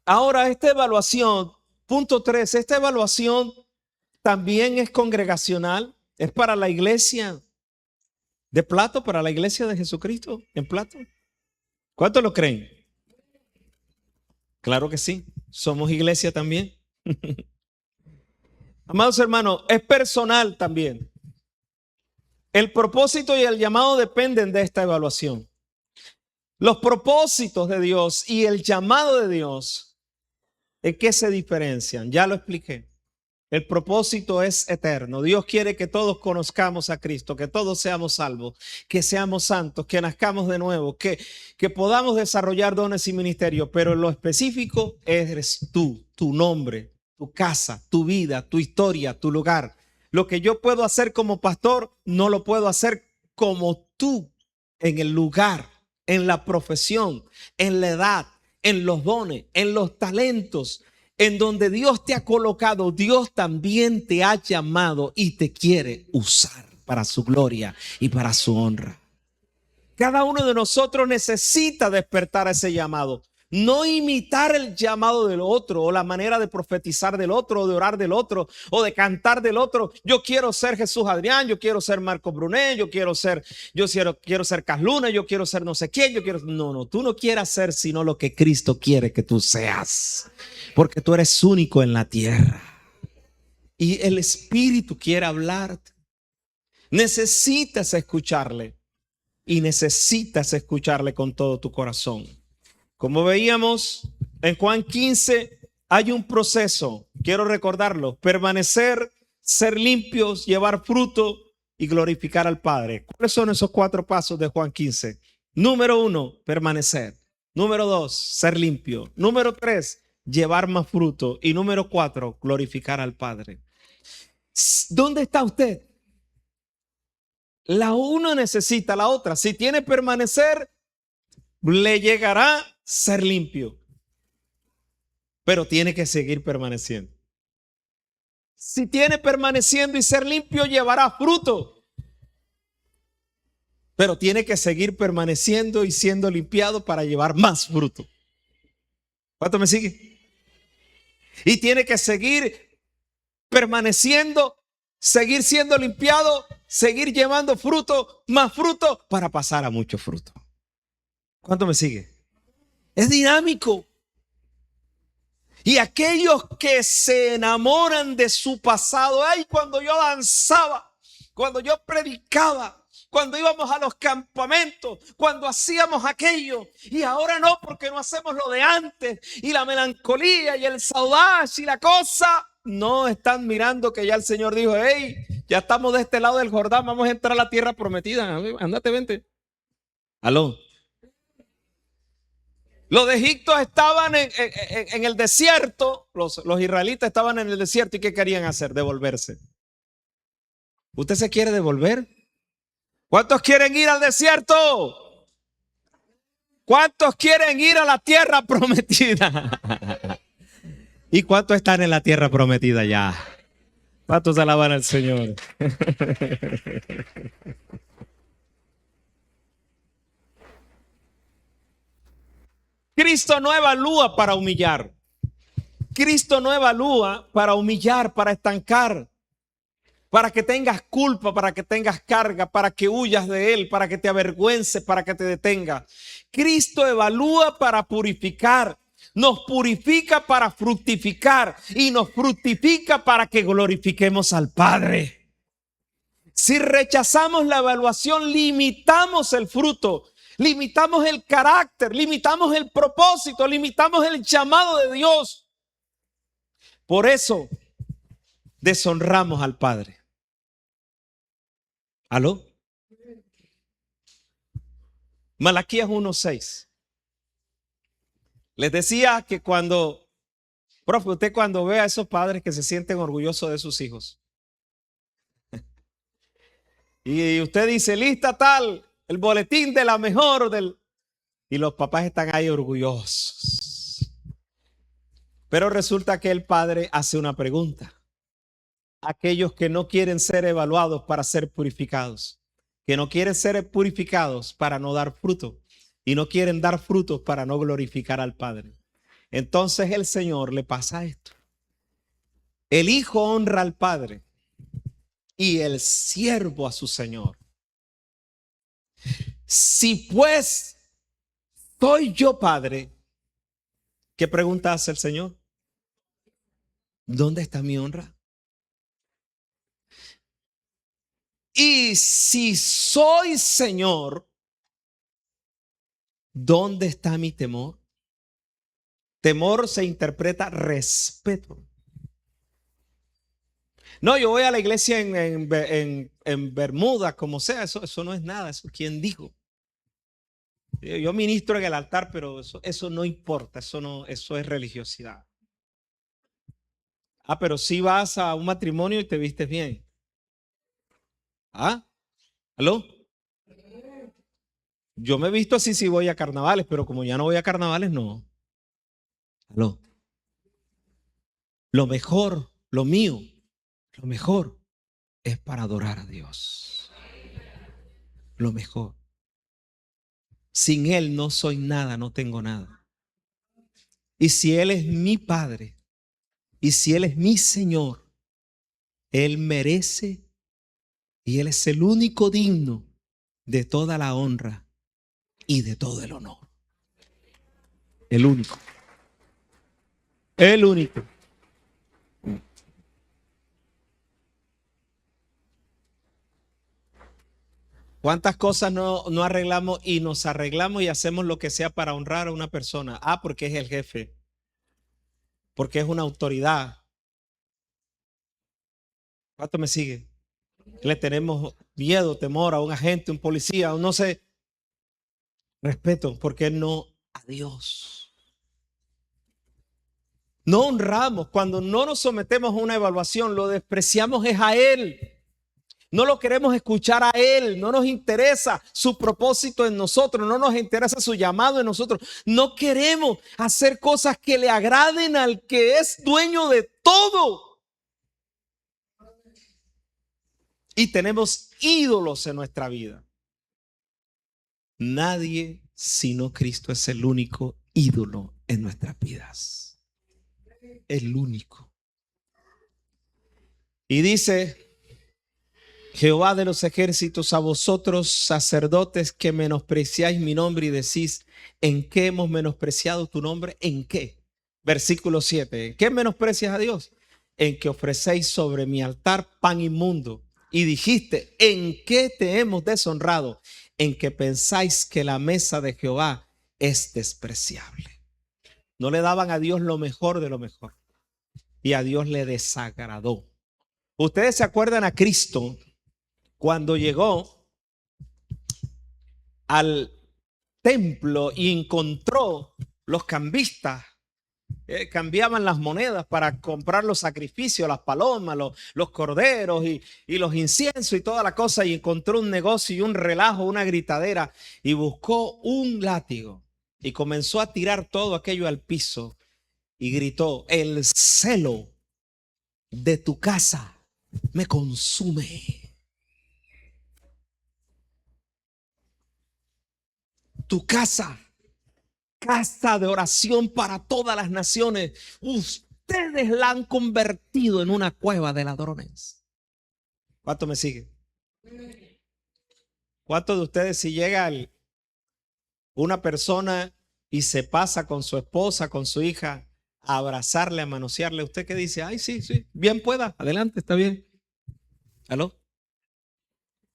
Ahora, esta evaluación, punto 3, esta evaluación también es congregacional, es para la iglesia de Plato, para la iglesia de Jesucristo en Plato. ¿Cuántos lo creen? Claro que sí, somos iglesia también. Amados hermanos, es personal también. El propósito y el llamado dependen de esta evaluación. Los propósitos de Dios y el llamado de Dios, ¿en qué se diferencian? Ya lo expliqué. El propósito es eterno. Dios quiere que todos conozcamos a Cristo, que todos seamos salvos, que seamos santos, que nazcamos de nuevo, que podamos desarrollar dones y ministerios. Pero en lo específico eres tú, tu nombre, tu casa, tu vida, tu historia, tu lugar. Lo que yo puedo hacer como pastor, no lo puedo hacer como tú en el lugar, en la profesión, en la edad, en los dones, en los talentos. En donde Dios te ha colocado, Dios también te ha llamado y te quiere usar para su gloria y para su honra. Cada uno de nosotros necesita despertar ese llamado. No imitar el llamado del otro o la manera de profetizar del otro o de orar del otro o de cantar del otro. Yo quiero ser Jesús Adrián, yo quiero ser Marco Brunet, yo quiero ser Casluna, yo quiero ser no sé quién, No, tú no quieras ser sino lo que Cristo quiere que tú seas. Porque tú eres único en la tierra. Y el Espíritu quiere hablarte. Necesitas escucharle. Y necesitas escucharle con todo tu corazón. Como veíamos en Juan 15, hay un proceso. Quiero recordarlo. Permanecer, ser limpios, llevar fruto y glorificar al Padre. ¿Cuáles son esos 4 pasos de Juan 15? Número 1, permanecer. Número 2, ser limpio. Número 3, llevar más fruto. Y número 4, glorificar al Padre. ¿Dónde está usted? La una necesita la otra. Si tiene permanecer, le llegará ser limpio. Pero tiene que seguir permaneciendo. Si tiene permaneciendo y ser limpio, llevará fruto. Pero tiene que seguir permaneciendo y siendo limpiado para llevar más fruto. ¿Cuánto me sigue? Y tiene que seguir permaneciendo, seguir siendo limpiado, seguir llevando fruto, más fruto, para pasar a mucho fruto. ¿Cuánto me sigue? Es dinámico. Y aquellos que se enamoran de su pasado, ay, cuando yo danzaba, cuando yo predicaba, cuando íbamos a los campamentos, cuando hacíamos aquello, y ahora no, porque no hacemos lo de antes, y la melancolía y el saudade y la cosa, no están mirando que ya el Señor dijo, hey, ya estamos de este lado del Jordán, vamos a entrar a la tierra prometida, andate, vente. Aló. Los de Egipto estaban en el desierto, los israelitas estaban en el desierto, ¿y qué querían hacer? Devolverse. ¿Usted se quiere devolver? ¿Cuántos quieren ir al desierto? ¿Cuántos quieren ir a la tierra prometida? ¿Y cuántos están en la tierra prometida ya? ¿Cuántos alaban al Señor? Cristo no evalúa para humillar. Cristo no evalúa para humillar, para estancar, para que tengas culpa, para que tengas carga, para que huyas de Él, para que te avergüences, para que te detenga. Cristo evalúa para purificar, nos purifica para fructificar y nos fructifica para que glorifiquemos al Padre. Si rechazamos la evaluación, limitamos el fruto, limitamos el carácter, limitamos el propósito, limitamos el llamado de Dios. Por eso deshonramos al Padre. ¿Aló? Malaquías 1:6. Les decía que profe, usted cuando ve a esos padres que se sienten orgullosos de sus hijos, y usted dice, lista tal, el boletín de la mejor y los papás están ahí orgullosos. Pero resulta que el padre hace una pregunta. Aquellos que no quieren ser evaluados para ser purificados, que no quieren ser purificados para no dar fruto y no quieren dar frutos para no glorificar al Padre. Entonces el Señor le pasa esto. El hijo honra al Padre y el siervo a su Señor. Si pues soy yo Padre, ¿qué pregunta hace el Señor? ¿Dónde está mi honra? Y si soy Señor, ¿dónde está mi temor? Temor se interpreta respeto. No, yo voy a la iglesia en Bermuda, como sea, eso no es nada, eso quién dijo. Yo ministro en el altar, pero eso no importa, eso es religiosidad. Ah, pero si vas a un matrimonio y te vistes bien. ¿Ah? ¿Aló? Yo me he visto así si voy a carnavales, pero como ya no voy a carnavales, no. ¿Aló? Lo mejor, lo mío, lo mejor es para adorar a Dios. Lo mejor. Sin Él no soy nada, no tengo nada. Y si Él es mi Padre, y si Él es mi Señor, Él merece y Él es el único digno de toda la honra y de todo el honor. El único. El único. ¿Cuántas cosas no arreglamos y nos arreglamos y hacemos lo que sea para honrar a una persona? Ah, porque es el jefe. Porque es una autoridad. ¿Cuánto me sigue? Le tenemos miedo, temor a un agente, un policía, o no sé. Respeto, porque no a Dios. No honramos, cuando no nos sometemos a una evaluación, lo despreciamos es a Él. No lo queremos escuchar a Él, no nos interesa su propósito en nosotros, no nos interesa su llamado en nosotros. No queremos hacer cosas que le agraden al que es dueño de todo. Y tenemos ídolos en nuestra vida. Nadie sino Cristo es el único ídolo en nuestras vidas. El único. Y dice Jehová de los ejércitos: a vosotros, sacerdotes, que menospreciáis mi nombre y decís, ¿en qué hemos menospreciado tu nombre? ¿En qué? Versículo 7. ¿En qué menosprecias a Dios? En que ofrecéis sobre mi altar pan inmundo. Y dijiste, ¿en qué te hemos deshonrado? En que pensáis que la mesa de Jehová es despreciable. No le daban a Dios lo mejor de lo mejor. Y a Dios le desagradó. Ustedes se acuerdan a Cristo cuando llegó al templo y encontró los cambistas. Cambiaban las monedas para comprar los sacrificios, las palomas, los corderos y los inciensos y toda la cosa, y encontró un negocio y un relajo, una gritadera, y buscó un látigo y comenzó a tirar todo aquello al piso y gritó: el celo de tu casa me consume. Tu casa de oración para todas las naciones, ustedes la han convertido en una cueva de ladrones. ¿Cuánto me sigue? ¿Cuántos de ustedes, si llega una persona y se pasa con su esposa, con su hija, a abrazarle, a manosearle, usted qué dice? Ay, sí, bien pueda, adelante, está bien. ¿Aló?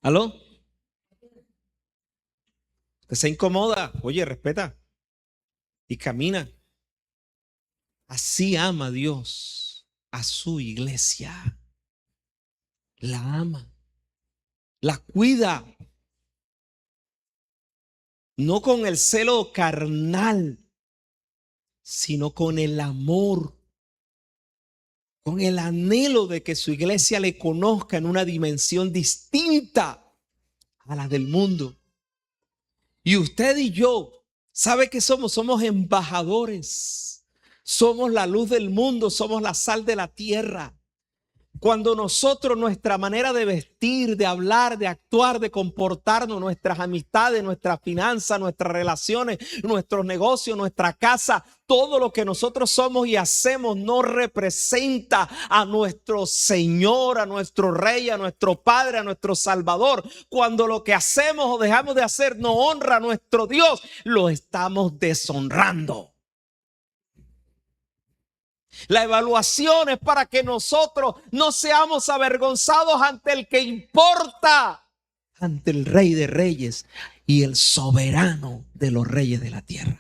¿Aló? Usted se incomoda, oye, respeta y camina. Así ama Dios a su iglesia. La ama, la cuida, no con el celo carnal, sino con el amor, con el anhelo de que su iglesia le conozca en una dimensión distinta a la del mundo. Y usted y yo, ¿sabe qué somos? Somos embajadores, somos la luz del mundo, somos la sal de la tierra. Cuando nosotros, nuestra manera de vestir, de hablar, de actuar, de comportarnos, nuestras amistades, nuestras finanzas, nuestras relaciones, nuestros negocios, nuestra casa, todo lo que nosotros somos y hacemos no representa a nuestro Señor, a nuestro Rey, a nuestro Padre, a nuestro Salvador. Cuando lo que hacemos o dejamos de hacer no honra a nuestro Dios, lo estamos deshonrando. La evaluación es para que nosotros no seamos avergonzados ante el que importa, ante el Rey de Reyes y el soberano de los reyes de la tierra.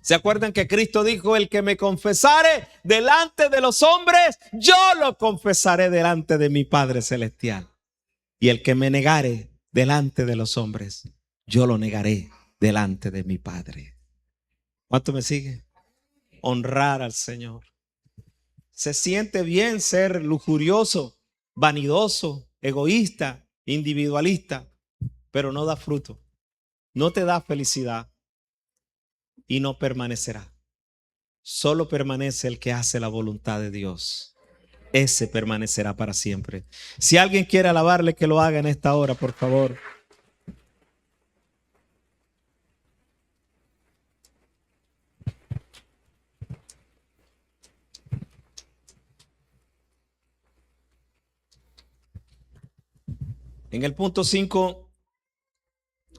¿Se acuerdan que Cristo dijo: el que me confesare delante de los hombres, yo lo confesaré delante de mi Padre celestial? Y el que me negare delante de los hombres, yo lo negaré delante de mi Padre. ¿Cuánto me sigue? Honrar al Señor. Se siente bien ser lujurioso, vanidoso, egoísta, individualista, pero no da fruto, no te da felicidad y no permanecerá. Solo permanece el que hace la voluntad de Dios. Ese permanecerá para siempre. Si alguien quiere alabarle, que lo haga en esta hora, por favor. En el punto 5,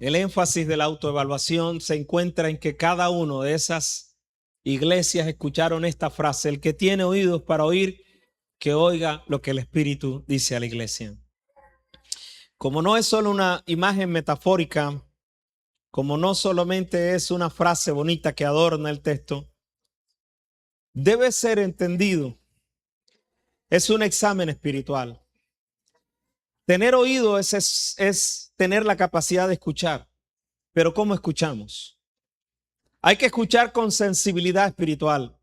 el énfasis de la autoevaluación se encuentra en que cada uno de esas iglesias escucharon esta frase: el que tiene oídos para oír, que oiga lo que el Espíritu dice a la iglesia. Como no es solo una imagen metafórica, como no solamente es una frase bonita que adorna el texto, debe ser entendido. Es un examen espiritual. Tener oído es tener la capacidad de escuchar. Pero ¿cómo escuchamos? Hay que escuchar con sensibilidad espiritual.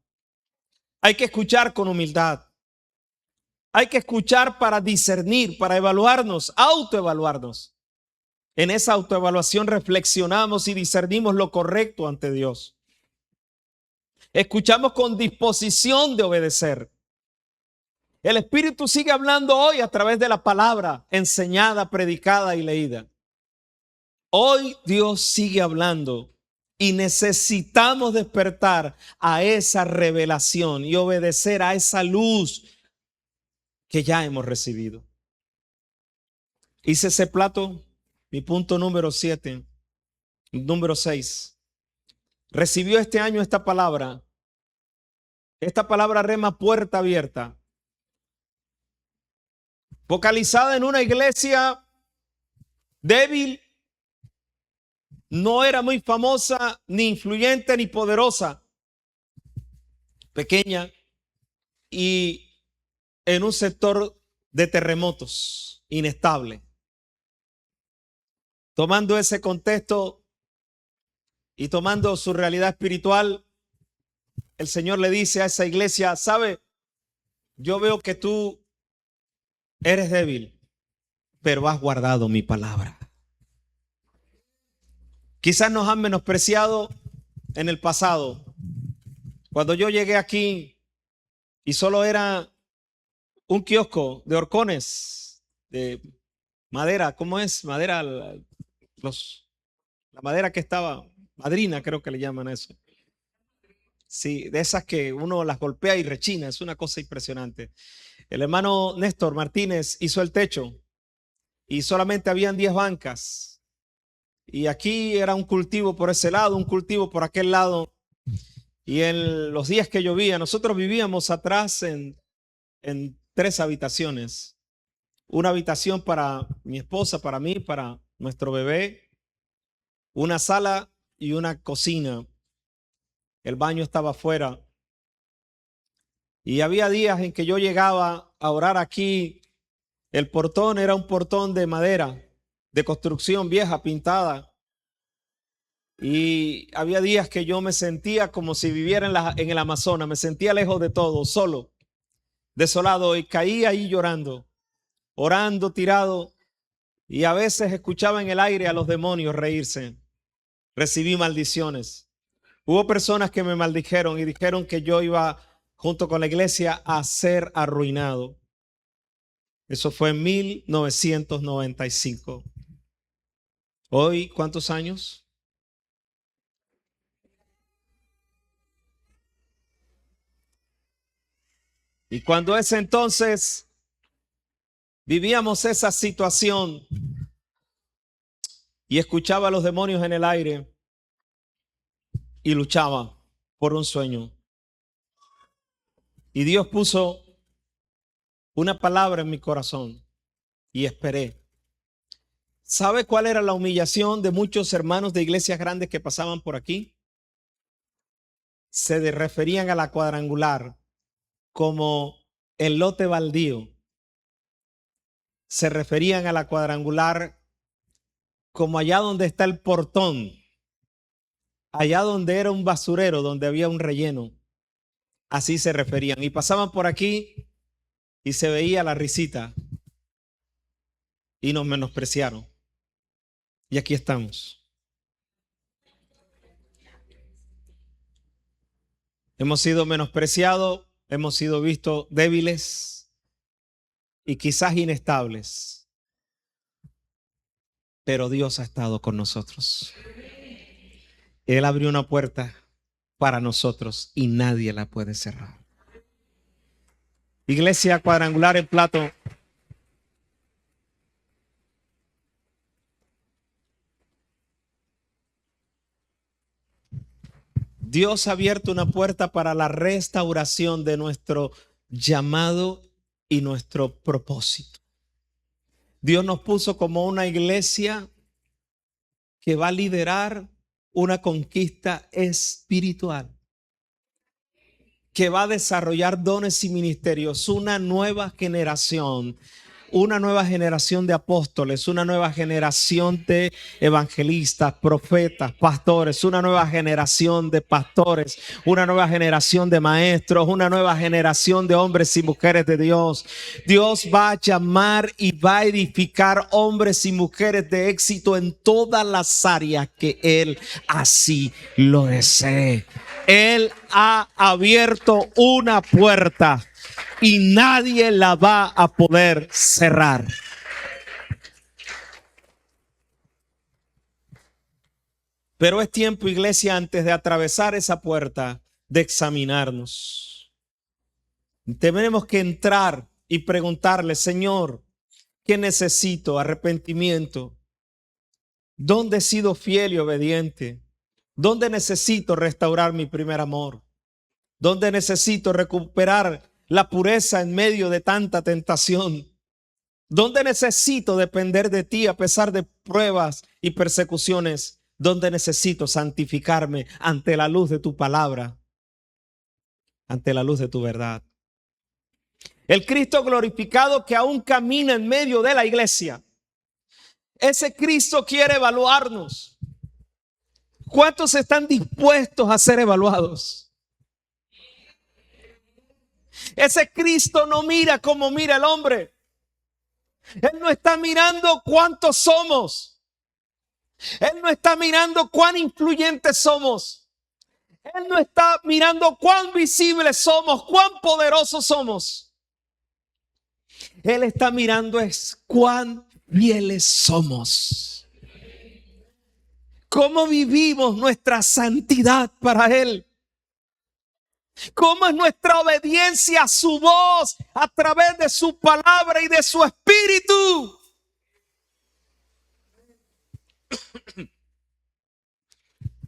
Hay que escuchar con humildad. Hay que escuchar para discernir, para evaluarnos, autoevaluarnos. En esa autoevaluación reflexionamos y discernimos lo correcto ante Dios. Escuchamos con disposición de obedecer. El Espíritu sigue hablando hoy a través de la palabra enseñada, predicada y leída. Hoy Dios sigue hablando y necesitamos despertar a esa revelación y obedecer a esa luz que ya hemos recibido. Hice ese plato, mi punto número 7, número 6. Recibió este año esta palabra rema puerta abierta, focalizada en una iglesia débil, no era muy famosa, ni influyente, ni poderosa, pequeña y en un sector de terremotos, inestable. Tomando ese contexto y tomando su realidad espiritual, el Señor le dice a esa iglesia, ¿sabe? Yo veo que tú eres débil, pero has guardado mi palabra. Quizás nos han menospreciado en el pasado. Cuando yo llegué aquí y solo era un kiosco de horcones, de madera, ¿cómo es? Madera, la madera que estaba, madrina creo que le llaman eso. Sí, de esas que uno las golpea y rechina, es una cosa impresionante. El hermano Néstor Martínez hizo el techo y solamente habían 10 bancas. Y aquí era un cultivo por ese lado, un cultivo por aquel lado. Y en los días que llovía, nosotros vivíamos atrás en 3 habitaciones. Una habitación para mi esposa, para mí, para nuestro bebé. Una sala y una cocina. El baño estaba afuera. Y había días en que yo llegaba a orar aquí. El portón era un portón de madera, de construcción vieja, pintada. Y había días que yo me sentía como si viviera en el Amazonas. Me sentía lejos de todo, solo, desolado. Y caía ahí llorando, orando, tirado. Y a veces escuchaba en el aire a los demonios reírse. Recibí maldiciones. Hubo personas que me maldijeron y dijeron que yo iba junto con la iglesia a ser arruinado. Eso fue en 1995. Hoy, ¿cuántos años? Y cuando ese entonces vivíamos esa situación y escuchaba a los demonios en el aire y luchaba por un sueño. Y Dios puso una palabra en mi corazón y esperé. ¿Sabe cuál era la humillación de muchos hermanos de iglesias grandes que pasaban por aquí? Se referían a la cuadrangular como el lote baldío. Se referían a la cuadrangular como allá donde está el portón, allá donde era un basurero, donde había un relleno. Así se referían. Y pasaban por aquí y se veía la risita y nos menospreciaron. Y aquí estamos. Hemos sido menospreciados, hemos sido vistos débiles y quizás inestables. Pero Dios ha estado con nosotros. Él abrió una puerta para nosotros y nadie la puede cerrar. Iglesia Cuadrangular en Plato. Dios ha abierto una puerta para la restauración de nuestro llamado y nuestro propósito. Dios nos puso como una iglesia que va a liderar una conquista espiritual, que va a desarrollar dones y ministerios, una nueva generación, una nueva generación de apóstoles, una nueva generación de evangelistas, profetas, pastores, una nueva generación de pastores, una nueva generación de maestros, una nueva generación de hombres y mujeres de Dios. Dios va a llamar y va a edificar hombres y mujeres de éxito en todas las áreas que Él así lo desee. Él ha abierto una puerta y nadie la va a poder cerrar. Pero es tiempo, iglesia, antes de atravesar esa puerta, de examinarnos. Tenemos que entrar y preguntarle: Señor, ¿qué necesito? Arrepentimiento. ¿Dónde he sido fiel y obediente? ¿Dónde necesito restaurar mi primer amor? ¿Dónde necesito recuperar la pureza en medio de tanta tentación? ¿Dónde necesito depender de ti a pesar de pruebas y persecuciones? ¿Dónde necesito santificarme ante la luz de tu palabra, ante la luz de tu verdad? El Cristo glorificado que aún camina en medio de la iglesia. Ese Cristo quiere evaluarnos. ¿Cuántos están dispuestos a ser evaluados? Ese Cristo no mira como mira el hombre. Él no está mirando cuántos somos. Él no está mirando cuán influyentes somos. Él no está mirando cuán visibles somos, cuán poderosos somos. Él está mirando es cuán fieles somos. ¿Cómo vivimos nuestra santidad para Él? ¿Cómo es nuestra obediencia a su voz a través de su palabra y de su espíritu?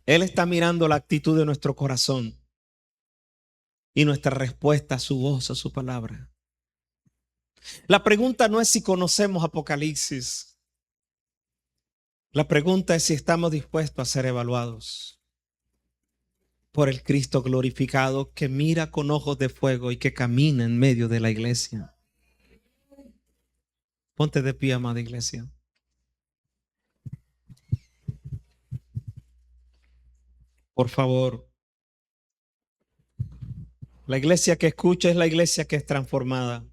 Él está mirando la actitud de nuestro corazón y nuestra respuesta a su voz, a su palabra. La pregunta no es si conocemos Apocalipsis. La pregunta es si estamos dispuestos a ser evaluados por el Cristo glorificado que mira con ojos de fuego y que camina en medio de la iglesia. Ponte de pie, amada iglesia. Por favor. La iglesia que escucha es la iglesia que es transformada.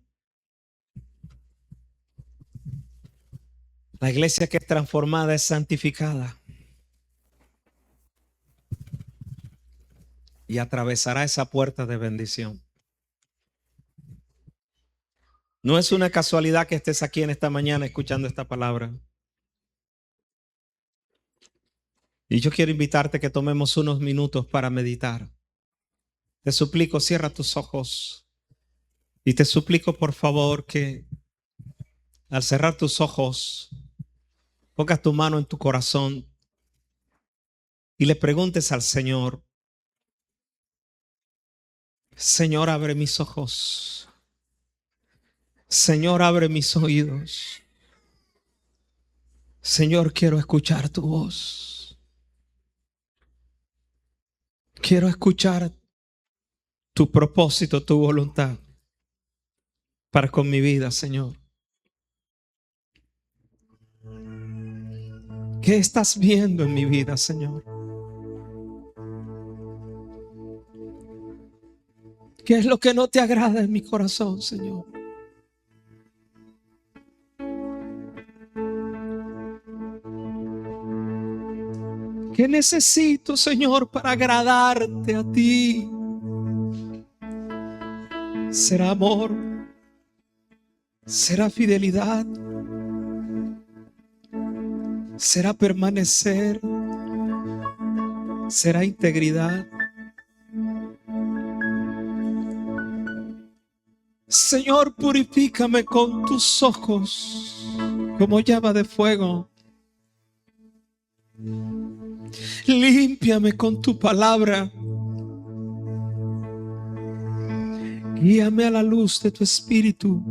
La iglesia que es transformada es santificada. Y atravesará esa puerta de bendición. No es una casualidad que estés aquí en esta mañana escuchando esta palabra. Y yo quiero invitarte que tomemos unos minutos para meditar. Te suplico, cierra tus ojos. Y te suplico, por favor, que al cerrar tus ojos, pongas tu mano en tu corazón y le preguntes al Señor: Señor, abre mis ojos. Señor, abre mis oídos. Señor, quiero escuchar tu voz. Quiero escuchar tu propósito, tu voluntad para con mi vida, Señor. ¿Qué estás viendo en mi vida, Señor? ¿Qué es lo que no te agrada en mi corazón, Señor? ¿Qué necesito, Señor, para agradarte a ti? ¿Será amor? ¿Será fidelidad? ¿Será permanecer? ¿Será integridad? Señor, purifícame con tus ojos como llama de fuego. Límpiame con tu palabra. Guíame a la luz de tu espíritu.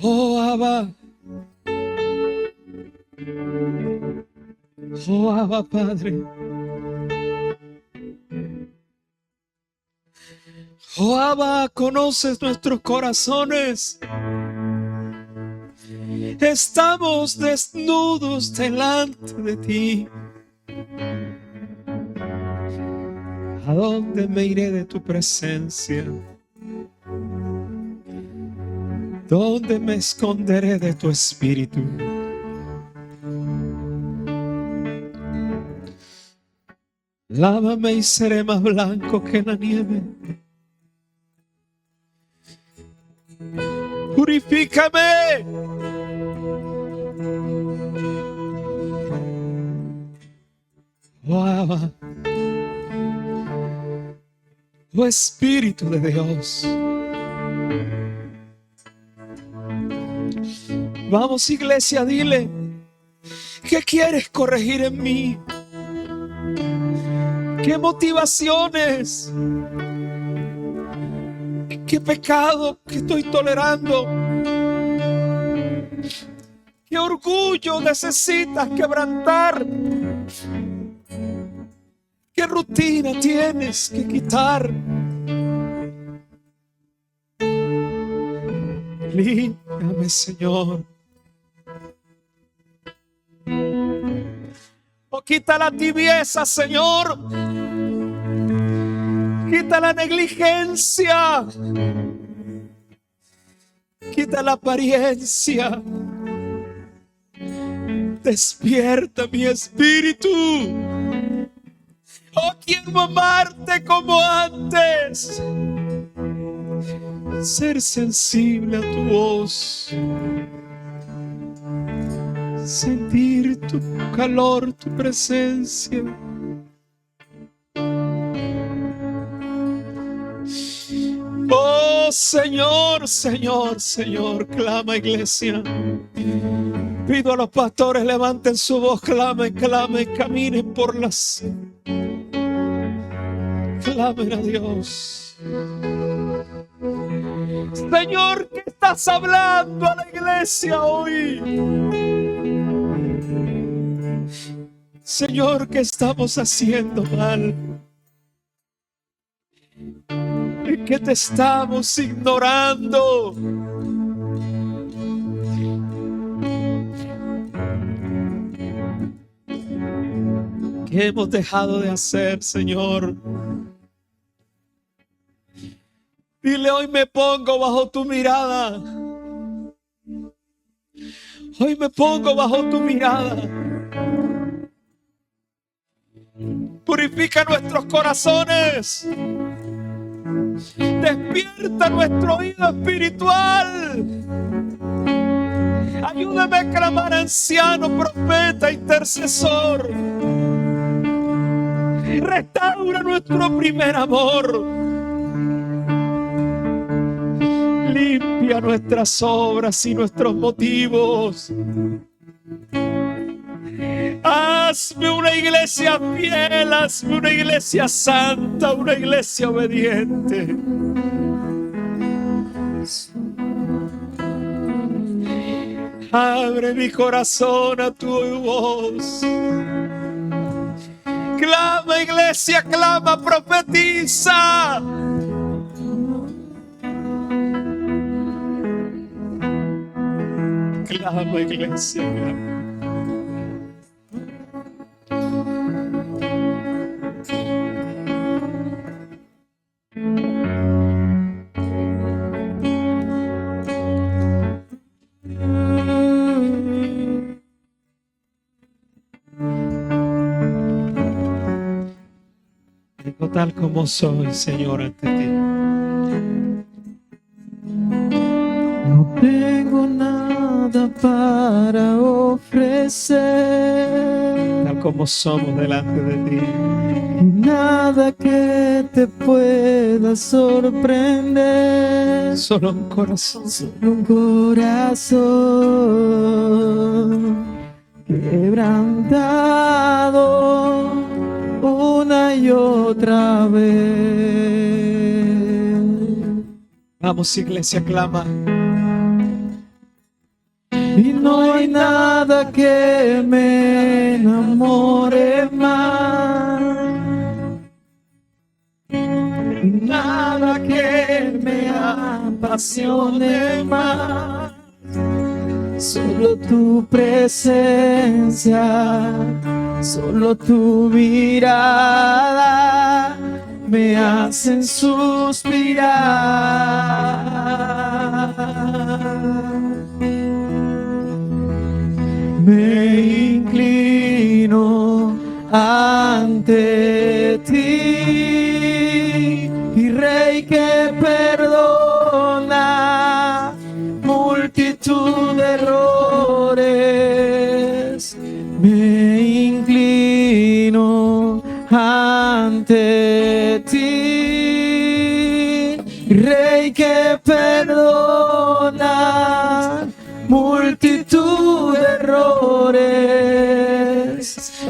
Oh Abba. Oh Abba, Padre. Oh Abba, conoces nuestros corazones. Estamos desnudos delante de ti. ¿A dónde me iré de tu presencia? ¿Dónde me esconderé de tu espíritu? Lávame y seré más blanco que la nieve. Purifícame. Oh Abba, oh Espíritu de Dios. Vamos, iglesia, dile, ¿qué quieres corregir en mí? ¿Qué motivaciones? ¿Qué pecado que estoy tolerando? ¿Qué orgullo necesitas quebrantar? ¿Qué rutina tienes que quitar? Límpiame, Señor. O quita la tibieza, Señor. Quita la negligencia. Quita la apariencia. Despierta mi espíritu. Oh, quiero amarte como antes. Ser sensible a tu voz. Sentir tu calor, tu presencia. Oh Señor, Señor, Señor, clama, iglesia. Pido a los pastores, levanten su voz, clamen, clamen, caminen por las. Clamen a Dios. Señor, ¿qué estás hablando a la iglesia hoy? Señor, ¿qué estamos haciendo mal? ¿En qué te estamos ignorando? ¿Qué hemos dejado de hacer, Señor? Dile, hoy me pongo bajo tu mirada. Hoy me pongo bajo tu mirada. Purifica nuestros corazones. Despierta nuestro oído espiritual. Ayúdame a clamar, anciano, profeta, intercesor. Restaura nuestro primer amor. Limpia nuestras obras y nuestros motivos. Hazme una iglesia fiel, hazme una iglesia santa, una iglesia obediente. Abre mi corazón a tu voz. Clama, iglesia, clama, profetiza. Clama, iglesia, clama. Vengo tal como soy, Señor, ante ti. No tengo nada para ofrecer, Tal como somos delante de ti. y nada que te pueda sorprender. Solo un corazón. Un corazón quebrantado una y otra vez. Vamos, iglesia, clama. Y no hay nada que me enamore más, nada que me apasione más. Solo tu presencia, solo tu mirada me hacen suspirar. Me inclino ante ti, y Rey que perdona multitud de errores. Me inclino ante ti, Rey que perdona multitud de errores.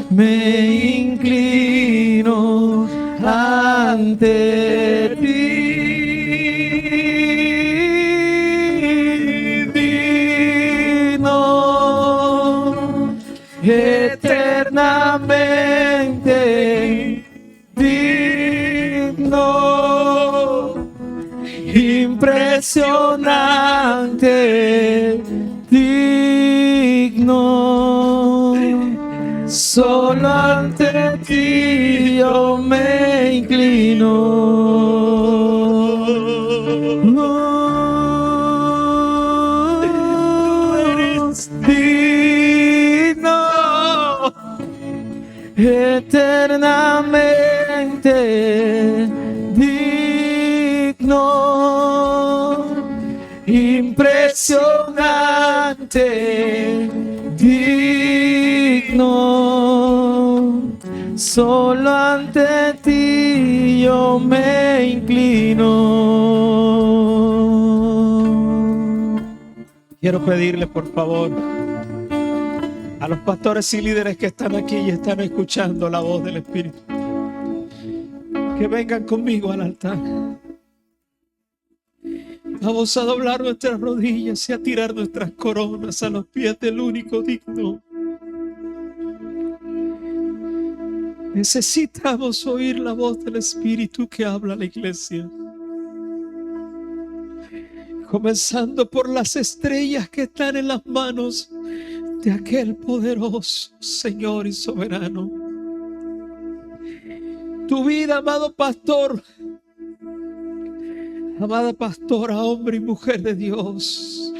Me inclino ante ti. Eternamente digno, impresionante, digno. Solo ante ti yo me inclino. Eternamente digno, impresionante, digno. Solo ante ti yo me inclino. Quiero pedirle, por favor, a los pastores y líderes que están aquí y están escuchando la voz del Espíritu, que vengan conmigo al altar. Vamos a doblar nuestras rodillas y a tirar nuestras coronas a los pies del único digno. Necesitamos oír la voz del Espíritu que habla a la iglesia, comenzando por las estrellas que están en las manos de aquel poderoso Señor y soberano. Tu vida, amado pastor, amada pastora, hombre y mujer de Dios,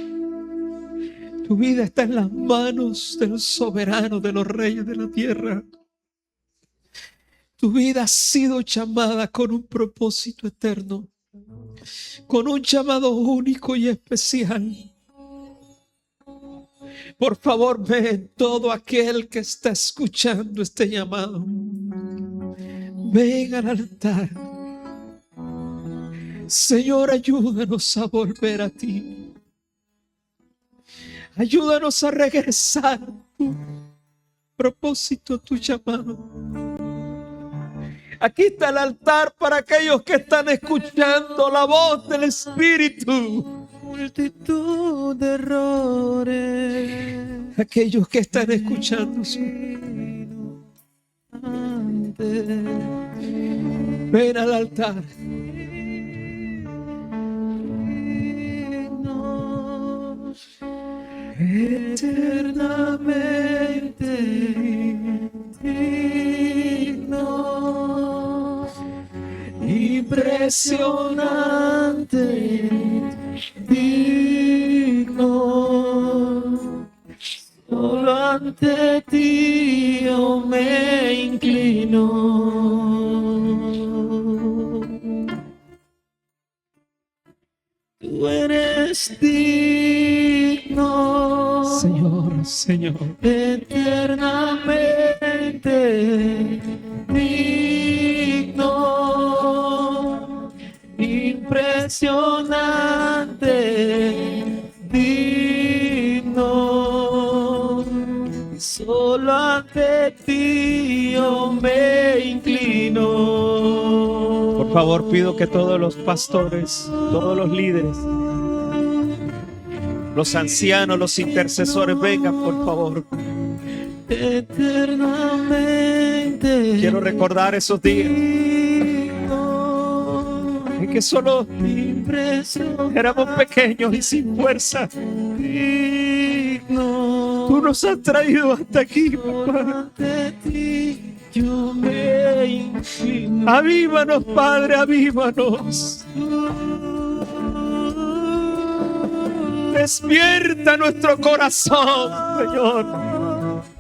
tu vida está en las manos del soberano de los reyes de la tierra. Tu vida ha sido llamada con un propósito eterno, con un llamado único y especial. Por favor, ven todo aquel que está escuchando este llamado. Ven al altar. Señor, ayúdanos a volver a ti. Ayúdanos a regresar a tu propósito, tu llamado. Aquí está el altar para aquellos que están escuchando la voz del Espíritu. Multitud de errores, aquellos que están escuchando su... Ven al altar. Eternamente digno, impresionante, digno. Solo ante ti yo me inclino. Tú eres digno, Señor, Señor. Eternamente digno, impresionante, digno. Solo ante ti yo me inclino. Por favor, pido que todos los pastores, todos los líderes, los ancianos, los intercesores, vengan, por favor. Eternamente quiero recordar esos días. en que solo impresionante, éramos pequeños y sin fuerza. digno. Tú nos has traído hasta aquí, papá. Solo ante ti yo me inclino. Avívanos, Padre, avívanos. Despierta nuestro corazón, Señor.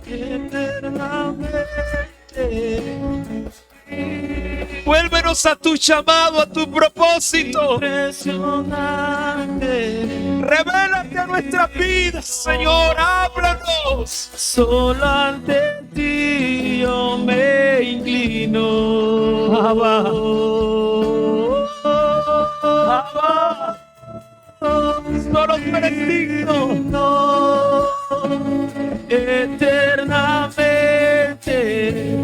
Eternamente. Vuélvenos a tu llamado, a tu propósito. Impresionante. Revélate a nuestras vidas, Señor. Háblanos. Solo ante ti yo me inclino. Abba. Abba. Solo tú eres digno. No, eternamente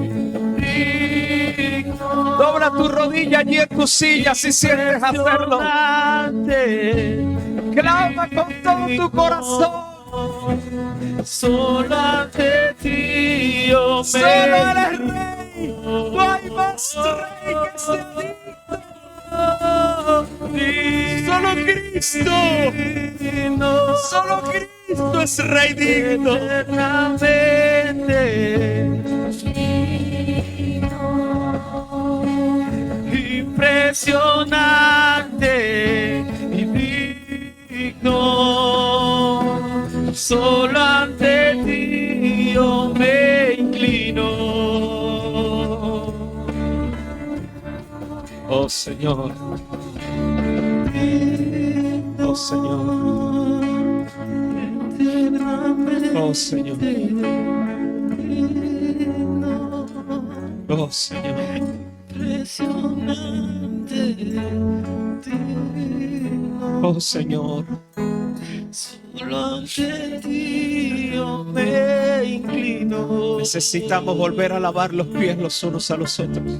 digno. Dobla tu rodilla allí en tu silla si sientes hacerlo. Impresionante. Clama con todo tu corazón. Solo ante ti yo me Solo eres rey. No hay más rey que sea digno. Solo Cristo. digno. Solo Cristo es rey digno. Eternamente impresionante y digno. Solo ante ti yo me inclino. Oh Señor. Oh Señor. Oh Señor. Oh Señor. Impresionante, digno. Oh Señor. Solo ante ti yo me inclino. Necesitamos volver a lavar los pies los unos a los otros.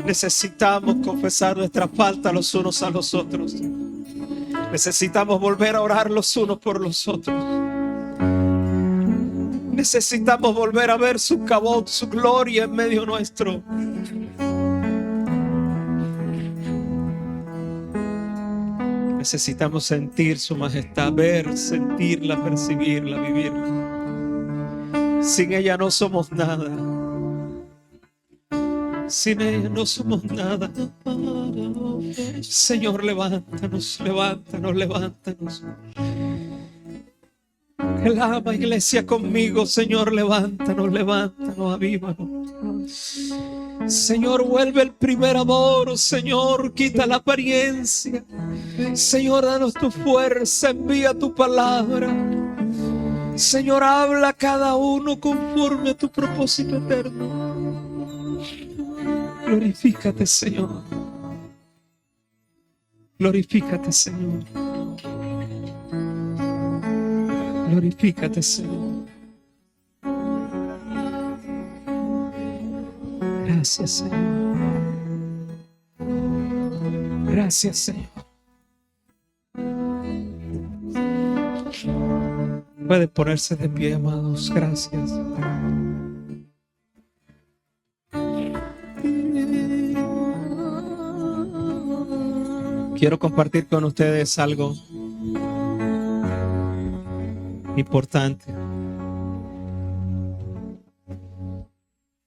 Necesitamos confesar nuestra falta los unos a los otros. Necesitamos volver a orar los unos por los otros. Necesitamos volver a ver su cabot, su gloria en medio nuestro. Necesitamos sentir su majestad, ver, sentirla, percibirla, vivirla. Sin ella no somos nada. Sin ella no somos nada. Señor, levántanos, levántanos, levántanos. Clama, iglesia, conmigo. Señor, levántanos, levántanos, avívanos. Señor, vuelve el primer amor. Señor, quita la apariencia. Señor, danos tu fuerza, envía tu palabra. Señor, habla a cada uno conforme a tu propósito eterno. Glorifícate, Señor. Glorifícate, Señor. Glorifícate, Señor. Gracias, Señor. Gracias, Señor. Pueden ponerse de pie, amados. Gracias. Quiero compartir con ustedes algo importante.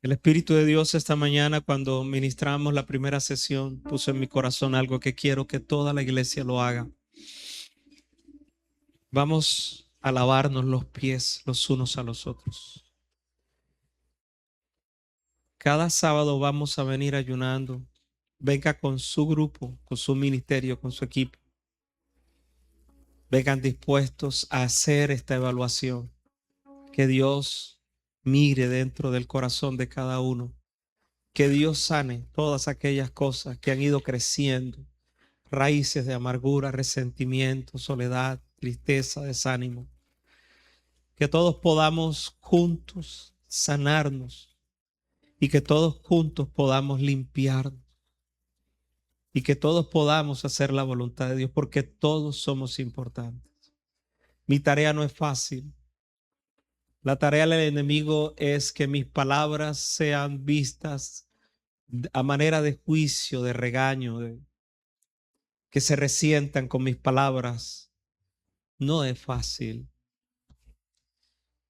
El Espíritu de Dios esta mañana, cuando ministramos la primera sesión, puso en mi corazón algo que quiero que toda la iglesia lo haga. Vamos a lavarnos los pies los unos a los otros. Cada sábado vamos a venir ayunando. Venga con su grupo, con su ministerio, con su equipo. Vengan dispuestos a hacer esta evaluación. Que Dios mire dentro del corazón de cada uno. Que Dios sane todas aquellas cosas que han ido creciendo. Raíces de amargura, resentimiento, soledad, tristeza, desánimo. Que todos podamos juntos sanarnos y que todos juntos podamos limpiarnos y que todos podamos hacer la voluntad de Dios, porque todos somos importantes. Mi tarea no es fácil. La tarea del enemigo es que mis palabras sean vistas a manera de juicio, de regaño, que se resientan con mis palabras. No es fácil.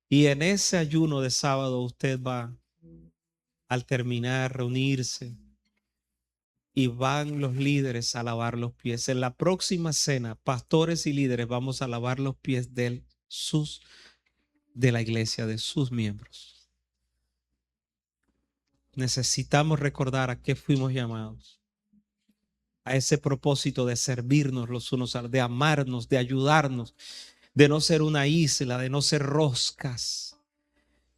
Y en ese ayuno de sábado usted va, al terminar, reunirse, y van los líderes a lavar los pies. En la próxima cena, pastores y líderes vamos a lavar los pies de la iglesia, de sus miembros. Necesitamos recordar a qué fuimos llamados. A ese propósito de servirnos los unos a los, de amarnos, de ayudarnos, de no ser una isla, de no ser roscas.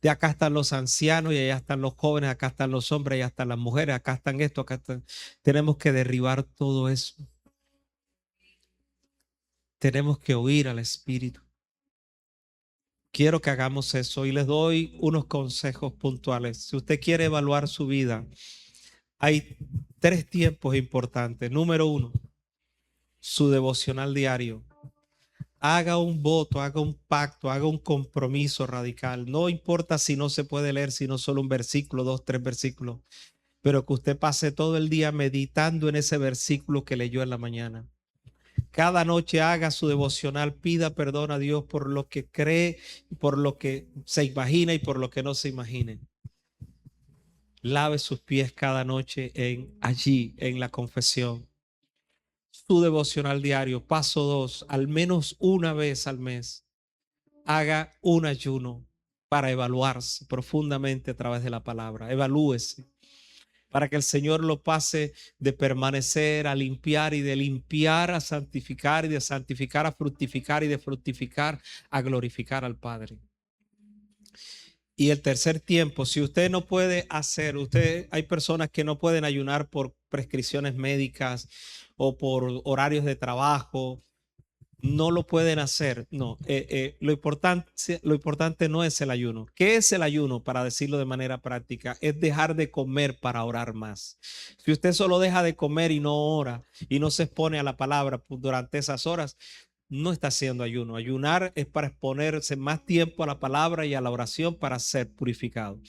De acá están los ancianos y allá están los jóvenes, acá están los hombres, allá están las mujeres, acá están esto, acá están. Tenemos que derribar todo eso. Tenemos que oír al Espíritu. Quiero que hagamos eso y les doy unos consejos puntuales. Si usted quiere evaluar su vida, hay 3 tiempos importantes. Número 1, su devocional diario. Haga un voto, haga un pacto, haga un compromiso radical. No importa si no se puede leer, sino solo un versículo, 2, 3 versículos, pero que usted pase todo el día meditando en ese versículo que leyó en la mañana. Cada noche haga su devocional, pida perdón a Dios por lo que cree, por lo que se imagina y por lo que no se imagine. Lave sus pies cada noche allí en la confesión. Su devocional diario. Paso 2, al menos una vez al mes, haga un ayuno para evaluarse profundamente a través de la palabra. Evalúese para que el Señor lo pase de permanecer a limpiar y de limpiar a santificar y de santificar a fructificar y de fructificar a glorificar al Padre. Y el tercer tiempo, si usted no puede hacer, hay personas que no pueden ayunar por prescripciones médicas o por horarios de trabajo, no lo pueden hacer. No, lo importante no es el ayuno. ¿Qué es el ayuno? Para decirlo de manera práctica, es dejar de comer para orar más. Si usted solo deja de comer y no ora y no se expone a la palabra durante esas horas, no está haciendo ayuno. Ayunar es para exponerse más tiempo a la palabra y a la oración para ser purificado.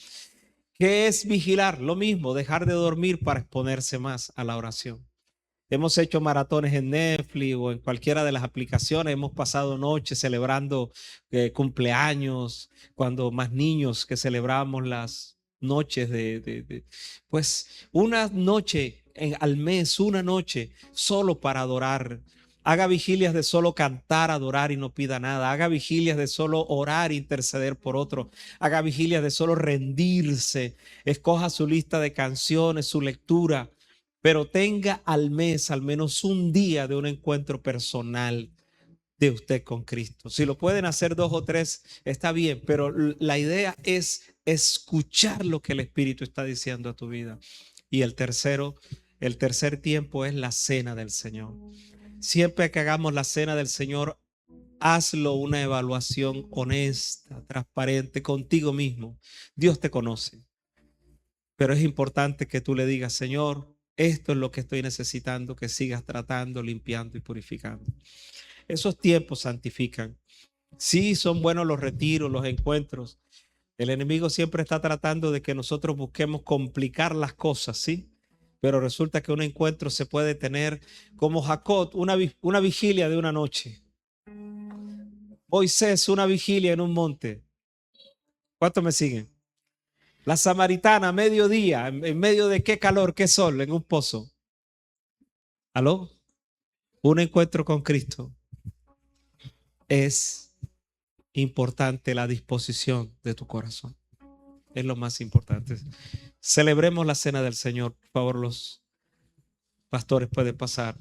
¿Qué es vigilar? Lo mismo, dejar de dormir para exponerse más a la oración. Hemos hecho maratones en Netflix o en cualquiera de las aplicaciones. Hemos pasado noches celebrando cumpleaños, cuando más niños que celebramos las noches pues una noche al mes, una noche solo para adorar. Haga vigilias de solo cantar, adorar y no pida nada. Haga vigilias de solo orar e interceder por otro. Haga vigilias de solo rendirse. Escoja su lista de canciones, su lectura. Pero tenga al mes al menos un día de un encuentro personal de usted con Cristo. Si lo pueden hacer 2 o 3, está bien, pero la idea es escuchar lo que el Espíritu está diciendo a tu vida. Y el tercer tiempo es la cena del Señor. Siempre que hagamos la cena del Señor, hazlo una evaluación honesta, transparente contigo mismo. Dios te conoce, pero es importante que tú le digas: Señor, esto es lo que estoy necesitando, que sigas tratando, limpiando y purificando. Esos tiempos santifican. Sí, son buenos los retiros, los encuentros. El enemigo siempre está tratando de que nosotros busquemos complicar las cosas, ¿sí? Pero resulta que un encuentro se puede tener como Jacob, una vigilia de una noche. Moisés, una vigilia en un monte. ¿Cuántos me siguen? La samaritana, mediodía, ¿en medio de qué calor, qué sol? En un pozo. ¿Aló? Un encuentro con Cristo. Es importante la disposición de tu corazón. Es lo más importante. Celebremos la cena del Señor. Por favor, los pastores pueden pasar.